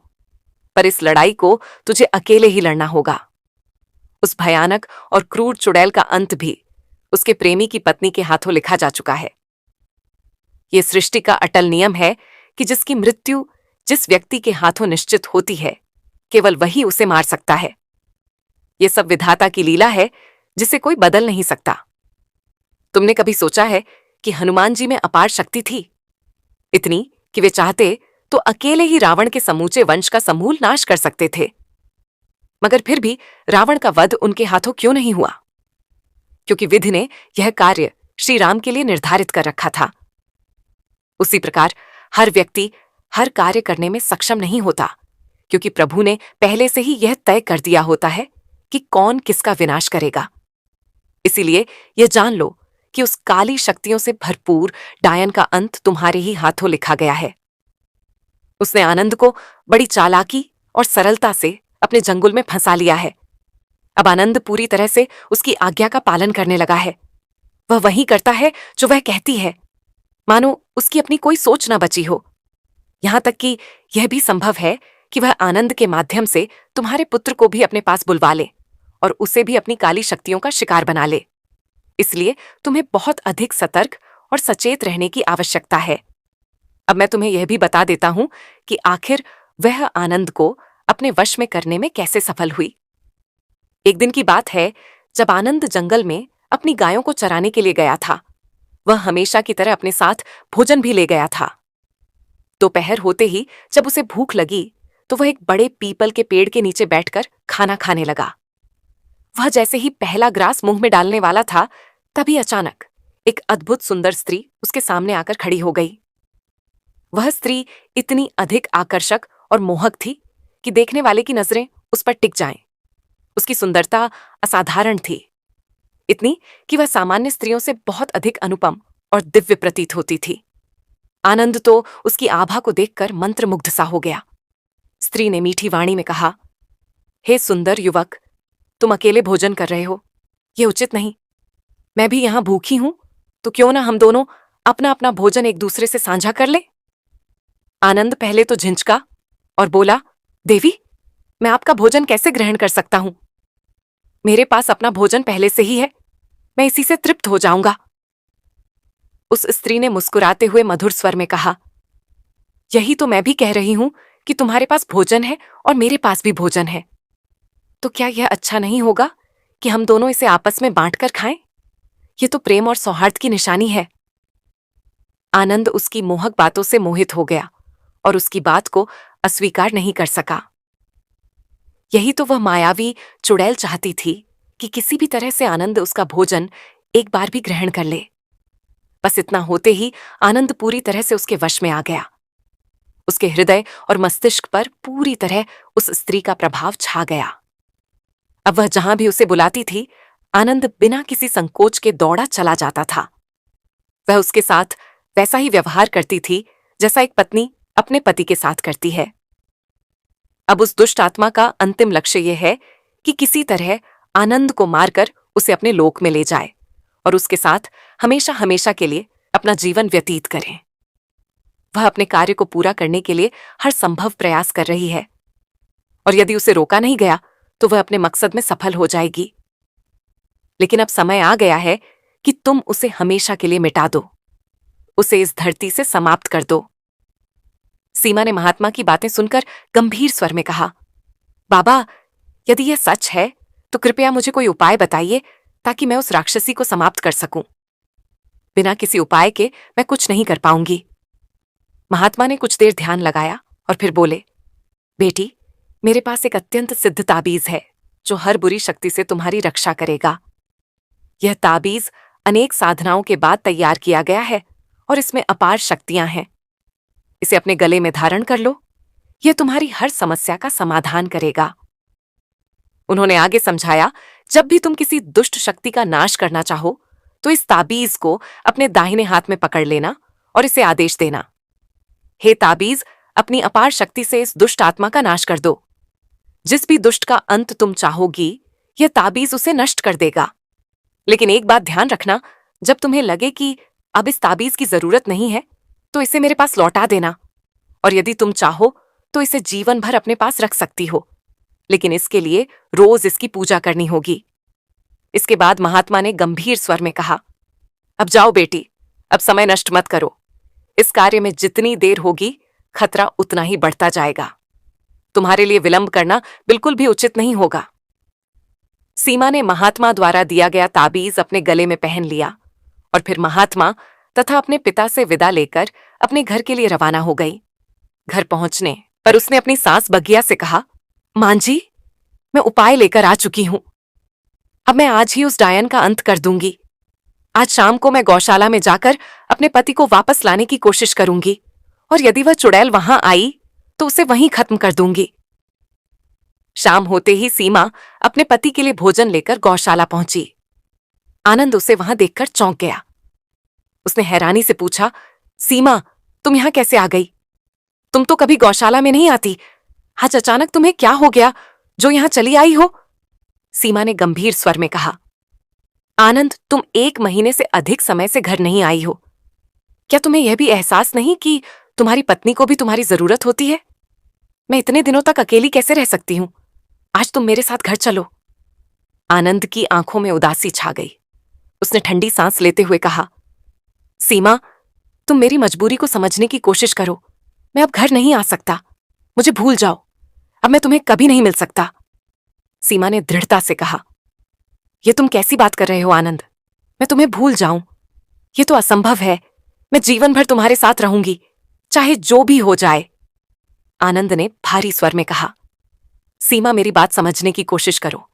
Speaker 1: पर इस लड़ाई को तुझे अकेले ही लड़ना होगा। उस भयानक और क्रूर चुड़ैल का अंत भी उसके प्रेमी की पत्नी के हाथों लिखा जा चुका है। ये सृष्टि का अटल नियम है कि जिसकी मृत्यु जिस व्यक्ति के हाथों निश्चित होती है, केवल वही उसे मार सकता है। ये सब विधाता की लीला है जिसे कोई बदल नहीं सकता। तुमने कभी सोचा है कि हनुमान जी में अपार शक्ति थी, इतनी कि वे चाहते तो अकेले ही रावण के समूचे वंश का समूल नाश कर सकते थे, मगर फिर भी रावण का वध उनके हाथों क्यों नहीं हुआ? क्योंकि विधि ने यह कार्य श्री राम के लिए निर्धारित कर रखा था। उसी प्रकार हर व्यक्ति हर कार्य करने में सक्षम नहीं होता, क्योंकि प्रभु ने पहले से ही यह तय कर दिया होता है कि कौन किसका विनाश करेगा। इसीलिए यह जान लो कि उस काली शक्तियों से भरपूर डायन का अंत तुम्हारे ही हाथों लिखा गया है। उसने आनंद को बड़ी चालाकी और सरलता से अपने जंगल में फंसा लिया है। अब आनंद पूरी तरह से उसकी आज्ञा का पालन करने लगा है। वह वही करता है जो वह कहती है, मानो उसकी अपनी कोई सोच न बची हो। यहां तक कि यह भी संभव है कि वह आनंद के माध्यम से तुम्हारे पुत्र को भी अपने पास बुलवा ले और उसे भी अपनी काली शक्तियों का शिकार बना ले। इसलिए तुम्हें बहुत अधिक सतर्क और सचेत रहने की आवश्यकता है। अब मैं तुम्हें यह भी बता देता हूं कि आखिर वह आनंद को अपने वश में करने में कैसे सफल हुई। एक दिन की बात है, जब आनंद जंगल में अपनी गायों को चराने के लिए गया था। वह हमेशा की तरह अपने साथ भोजन भी ले गया था। दोपहर होते ही जब उसे भूख लगी तो वह एक बड़े पीपल के पेड़ के नीचे बैठकर खाना खाने लगा। वह जैसे ही पहला ग्रास मुंह में डालने वाला था, तभी अचानक एक अद्भुत सुंदर स्त्री उसके सामने आकर खड़ी हो गई। वह स्त्री इतनी अधिक आकर्षक और मोहक थी कि देखने वाले की नजरें उस पर टिक जाएं। उसकी सुंदरता असाधारण थी, इतनी कि वह सामान्य स्त्रियों से बहुत अधिक अनुपम और दिव्य प्रतीत होती थी। आनंद तो उसकी आभा को देखकर मंत्रमुग्ध सा हो गया। स्त्री ने मीठी वाणी में कहा, हे सुंदर युवक, तुम अकेले भोजन कर रहे हो, यह उचित नहीं। मैं भी यहां भूखी हूं, तो क्यों ना हम दोनों अपना अपना भोजन एक दूसरे से साझा कर ले। आनंद पहले तो झिंझका और बोला, देवी, मैं आपका भोजन कैसे ग्रहण कर सकता हूं? मेरे पास अपना भोजन पहले से ही है, मैं इसी से तृप्त हो जाऊंगा। उस स्त्री ने मुस्कुराते हुए मधुर स्वर में कहा, यही तो मैं भी कह रही हूं कि तुम्हारे पास भोजन है और मेरे पास भी भोजन है, तो क्या यह अच्छा नहीं होगा कि हम दोनों इसे आपस में बांटकर खाएं? यह तो प्रेम और सौहार्द की निशानी है। आनंद उसकी मोहक बातों से मोहित हो गया और उसकी बात को अस्वीकार नहीं कर सका। यही तो वह मायावी चुड़ैल चाहती थी कि किसी भी तरह से आनंद उसका भोजन एक बार भी ग्रहण कर ले। बस इतना होते ही आनंद पूरी तरह से उसके वश में आ गया। उसके हृदय और मस्तिष्क पर पूरी तरह उस स्त्री का प्रभाव छा गया। अब वह जहां भी उसे बुलाती थी, आनंद बिना किसी संकोच के दौड़ा चला जाता था। वह उसके साथ वैसा ही व्यवहार करती थी जैसा एक पत्नी अपने पति के साथ करती है। अब उस दुष्ट आत्मा का अंतिम लक्ष्य यह है कि किसी तरह आनंद को मारकर उसे अपने लोक में ले जाए और उसके साथ हमेशा हमेशा के लिए अपना जीवन व्यतीत करें। वह अपने कार्य को पूरा करने के लिए हर संभव प्रयास कर रही है, और यदि उसे रोका नहीं गया तो वह अपने मकसद में सफल हो जाएगी। लेकिन अब समय आ गया है कि तुम उसे हमेशा के लिए मिटा दो, उसे इस धरती से समाप्त कर दो। सीमा ने महात्मा की बातें सुनकर गंभीर स्वर में कहा, बाबा, यदि यह सच है तो कृपया मुझे कोई उपाय बताइए ताकि मैं उस राक्षसी को समाप्त कर सकूं। बिना किसी उपाय के मैं कुछ नहीं कर पाऊंगी। महात्मा ने कुछ देर ध्यान लगाया और फिर बोले, बेटी, मेरे पास एक अत्यंत सिद्ध ताबीज है जो हर बुरी शक्ति से तुम्हारी रक्षा करेगा। यह ताबीज अनेक साधनाओं के बाद तैयार किया गया है और इसमें अपार शक्तियां हैं। इसे अपने गले में धारण कर लो, यह तुम्हारी हर समस्या का समाधान करेगा। उन्होंने आगे समझाया, जब भी तुम किसी दुष्ट शक्ति का नाश करना चाहो तो इस ताबीज को अपने दाहिने हाथ में पकड़ लेना और इसे आदेश देना, हे ताबीज, अपनी अपार शक्ति से इस दुष्ट आत्मा का नाश कर दो। जिस भी दुष्ट का अंत तुम चाहोगी, यह ताबीज उसे नष्ट कर देगा। लेकिन एक बात ध्यान रखना, जब तुम्हें लगे कि अब इस ताबीज की जरूरत नहीं है तो इसे मेरे पास लौटा देना, और यदि तुम चाहो तो इसे जीवन भर अपने पास रख सकती हो। लेकिन इसके लिए रोज इसकी पूजा करनी होगी। इसके बाद महात्मा ने गंभीर स्वर में कहा, अब जाओ बेटी, अब समय नष्ट मत करो। इस कार्य में जितनी देर होगी खतरा उतना ही बढ़ता जाएगा। तुम्हारे लिए विलंब करना बिल्कुल भी उचित नहीं होगा। सीमा ने महात्मा द्वारा दिया गया ताबीज अपने गले में पहन लिया और फिर महात्मा तथा अपने पिता से विदा लेकर अपने घर के लिए रवाना हो गई। घर पहुंचने पर उसने अपनी सास बगिया से कहा, मां जी, मैं उपाय लेकर आ चुकी हूं। अब मैं आज ही उस डायन का अंत कर दूंगी। आज शाम को मैं गौशाला में जाकर अपने पति को वापस लाने की कोशिश करूंगी और यदि वह चुड़ैल वहां आई तो उसे वहीं खत्म कर दूंगी। शाम होते ही सीमा अपने पति के लिए भोजन लेकर गौशाला पहुंची। आनंद उसे वहां देखकर चौंक गया। उसने हैरानी से पूछा, सीमा, तुम यहां कैसे आ गई? तुम तो कभी गौशाला में नहीं आती। आज अचानक तुम्हें क्या हो गया जो यहां चली आई हो? सीमा ने गंभीर स्वर में कहा, आनंद, तुम 1 महीने से अधिक समय से घर नहीं आई हो। क्या तुम्हें यह भी एहसास नहीं कि तुम्हारी पत्नी को भी तुम्हारी जरूरत होती है? मैं इतने दिनों तक अकेली कैसे रह सकती हूं? आज तुम मेरे साथ घर चलो। आनंद की आंखों में उदासी छा गई। उसने ठंडी सांस लेते हुए कहा, सीमा, तुम मेरी मजबूरी को समझने की कोशिश करो। मैं अब घर नहीं आ सकता। मुझे भूल जाओ। अब मैं तुम्हें कभी नहीं मिल सकता। सीमा ने दृढ़ता से कहा, यह तुम कैसी बात कर रहे हो आनंद? मैं तुम्हें भूल जाऊं? यह तो असंभव है। मैं जीवन भर तुम्हारे साथ रहूंगी, चाहे जो भी हो जाए। आनंद ने भारी स्वर में कहा, सीमा, मेरी बात समझने की कोशिश करो।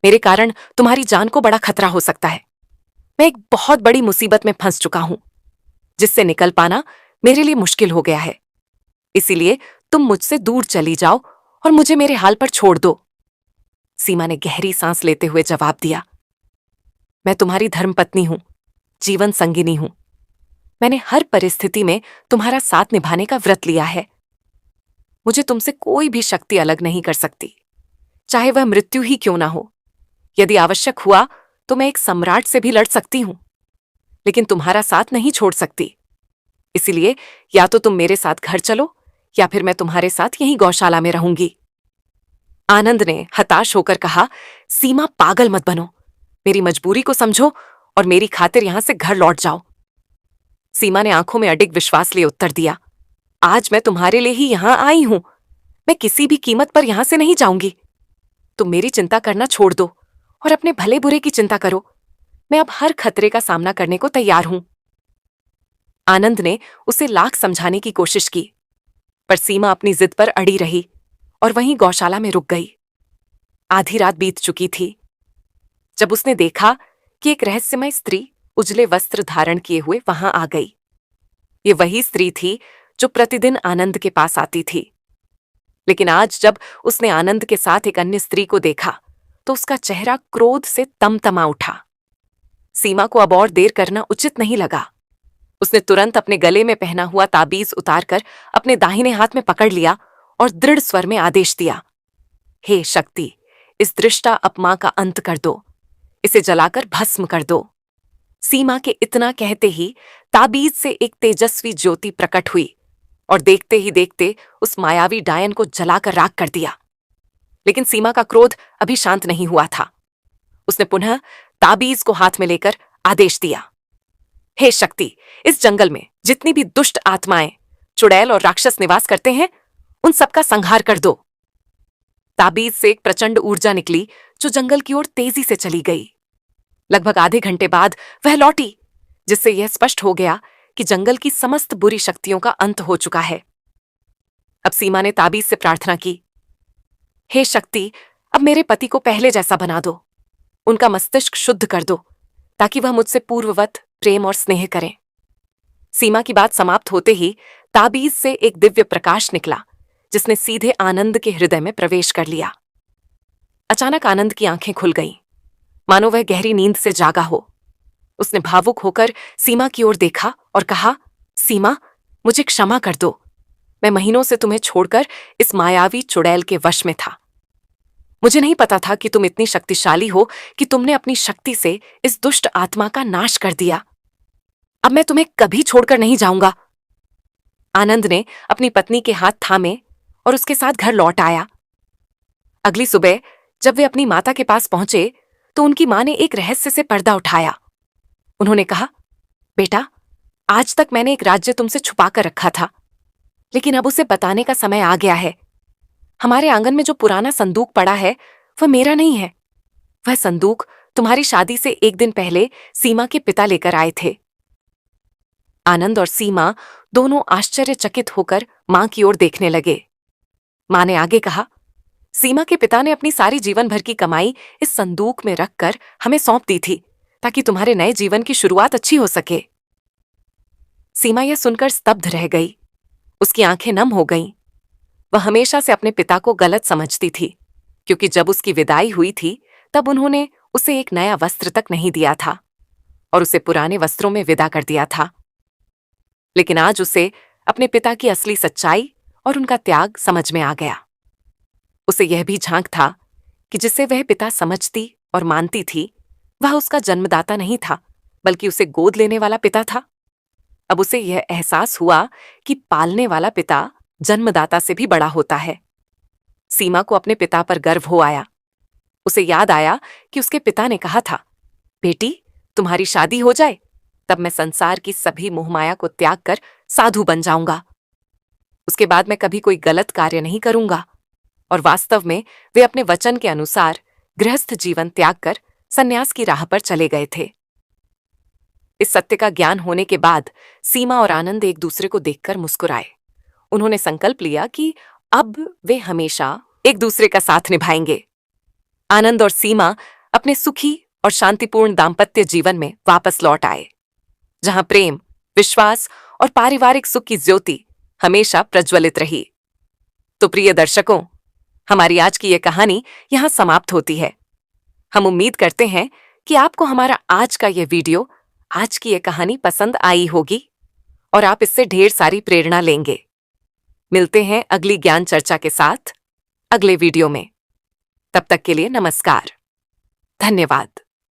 Speaker 1: मेरे कारण तुम्हारी जान को बड़ा खतरा हो सकता है। मैं एक बहुत बड़ी मुसीबत में फंस चुका हूं, जिससे निकल पाना मेरे लिए मुश्किल हो गया है। इसीलिए तुम मुझसे दूर चली जाओ और मुझे मेरे हाल पर छोड़ दो। सीमा ने गहरी सांस लेते हुए जवाब दिया, मैं तुम्हारी धर्मपत्नी हूं, जीवन संगिनी हूं। मैंने हर परिस्थिति में तुम्हारा साथ निभाने का व्रत लिया है। मुझे तुमसे कोई भी शक्ति अलग नहीं कर सकती, चाहे वह मृत्यु ही क्यों ना हो। यदि आवश्यक हुआ तो मैं एक सम्राट से भी लड़ सकती हूं, लेकिन तुम्हारा साथ नहीं छोड़ सकती। इसलिए या तो तुम मेरे साथ घर चलो या फिर मैं तुम्हारे साथ यहीं गौशाला में रहूंगी। आनंद ने हताश होकर कहा, सीमा, पागल मत बनो। मेरी मजबूरी को समझो और मेरी खातिर यहां से घर लौट जाओ। सीमा ने आंखों में अडिग विश्वास लिए उत्तर दिया, आज मैं तुम्हारे लिए ही यहां आई हूं। मैं किसी भी कीमत पर यहां से नहीं जाऊंगी। तुम मेरी चिंता करना छोड़ दो और अपने भले बुरे की चिंता करो। मैं अब हर खतरे का सामना करने को तैयार हूं। आनंद ने उसे लाख समझाने की कोशिश की, पर सीमा अपनी जिद पर अड़ी रही और वहीं गौशाला में रुक गई। आधी रात बीत चुकी थी जब उसने देखा कि एक रहस्यमय स्त्री उजले वस्त्र धारण किए हुए वहां आ गई। ये वही स्त्री थी जो प्रतिदिन आनंद के पास आती थी, लेकिन आज जब उसने आनंद के साथ एक अन्य स्त्री को देखा तो उसका चेहरा क्रोध से तमतमा उठा। सीमा को अब और देर करना उचित नहीं लगा। उसने तुरंत अपने गले में पहना हुआ ताबीज उतारकर अपने दाहिने हाथ में पकड़ लिया और दृढ़ स्वर में आदेश दिया, हे शक्ति, इस दृष्टा अपमा का अंत कर दो। इसे जलाकर भस्म कर दो। सीमा के इतना कहते ही ताबीज से एक तेजस्वी ज्योति प्रकट हुई और देखते ही देखते उस मायावी डायन को जलाकर राख कर दिया। लेकिन सीमा का क्रोध अभी शांत नहीं हुआ था। उसने पुनः ताबीज को हाथ में लेकर आदेश दिया, हे शक्ति, इस जंगल में जितनी भी दुष्ट आत्माएं, चुड़ैल और राक्षस निवास करते हैं, उन सबका संहार कर दो। ताबीज से एक प्रचंड ऊर्जा निकली जो जंगल की ओर तेजी से चली गई। लगभग आधे घंटे बाद वह लौटी, जिससे यह स्पष्ट हो गया कि जंगल की समस्त बुरी शक्तियों का अंत हो चुका है। अब सीमा ने ताबीज से प्रार्थना की, हे शक्ति, अब मेरे पति को पहले जैसा बना दो। उनका मस्तिष्क शुद्ध कर दो ताकि वह मुझसे पूर्ववत प्रेम और स्नेह करें। सीमा की बात समाप्त होते ही ताबीज से एक दिव्य प्रकाश निकला जिसने सीधे आनंद के हृदय में प्रवेश कर लिया। अचानक आनंद की आंखें खुल गईं, मानो वह गहरी नींद से जागा हो। उसने भावुक होकर सीमा की ओर देखा और कहा, सीमा, मुझे क्षमा कर दो। मैं महीनों से तुम्हें छोड़कर इस मायावी चुड़ैल के वश में था। मुझे नहीं पता था कि तुम इतनी शक्तिशाली हो कि तुमने अपनी शक्ति से इस दुष्ट आत्मा का नाश कर दिया। अब मैं तुम्हें कभी छोड़कर नहीं जाऊंगा। आनंद ने अपनी पत्नी के हाथ थामे और उसके साथ घर लौट आया। अगली सुबह जब वे अपनी माता के पास पहुंचे तो उनकी मां ने एक रहस्य से पर्दा उठाया। उन्होंने कहा, बेटा, आज तक मैंने एक राज्य तुमसे छुपा कर रखा था, लेकिन अब उसे बताने का समय आ गया है। हमारे आंगन में जो पुराना संदूक पड़ा है वह मेरा नहीं है। वह संदूक तुम्हारी शादी से एक दिन पहले सीमा के पिता लेकर आए थे। आनंद और सीमा दोनों आश्चर्यचकित होकर मां की ओर देखने लगे। मां ने आगे कहा, सीमा के पिता ने अपनी सारी जीवन भर की कमाई इस संदूक में रखकर हमें सौंप दी थी ताकि तुम्हारे नए जीवन की शुरुआत अच्छी हो सके। सीमा यह सुनकर स्तब्ध रह गई। उसकी आंखें नम हो गईं। वह हमेशा से अपने पिता को गलत समझती थी, क्योंकि जब उसकी विदाई हुई थी तब उन्होंने उसे एक नया वस्त्र तक नहीं दिया था और उसे पुराने वस्त्रों में विदा कर दिया था। लेकिन आज उसे अपने पिता की असली सच्चाई और उनका त्याग समझ में आ गया। उसे यह भी झांक था कि जिसे वह पिता समझती और मानती थी वह उसका जन्मदाता नहीं था, बल्कि उसे गोद लेने वाला पिता था। अब उसे यह एहसास हुआ कि पालने वाला पिता जन्मदाता से भी बड़ा होता है। सीमा को अपने पिता पर गर्व हो आया। उसे याद आया कि उसके पिता ने कहा था, बेटी, तुम्हारी शादी हो जाए तब मैं संसार की सभी मोहमाया को त्याग कर साधु बन जाऊंगा। उसके बाद मैं कभी कोई गलत कार्य नहीं करूंगा। और वास्तव में वे अपने वचन के अनुसार गृहस्थ जीवन त्याग कर सन्यास की राह पर चले गए थे। इस सत्य का ज्ञान होने के बाद सीमा और आनंद एक दूसरे को देखकर मुस्कुराए। उन्होंने संकल्प लिया कि अब वे हमेशा एक दूसरे का साथ निभाएंगे। आनंद और सीमा अपने सुखी और शांतिपूर्ण दाम्पत्य जीवन में वापस लौट आए, जहां प्रेम, विश्वास और पारिवारिक सुख की ज्योति हमेशा प्रज्वलित रही। तो प्रिय दर्शकों, हमारी आज की यह कहानी यहां समाप्त होती है। हम उम्मीद करते हैं कि आपको हमारा आज का यह वीडियो, आज की यह कहानी पसंद आई होगी और आप इससे ढेर सारी प्रेरणा लेंगे। मिलते हैं अगली ज्ञान चर्चा के साथ अगले वीडियो में। तब तक के लिए नमस्कार। धन्यवाद।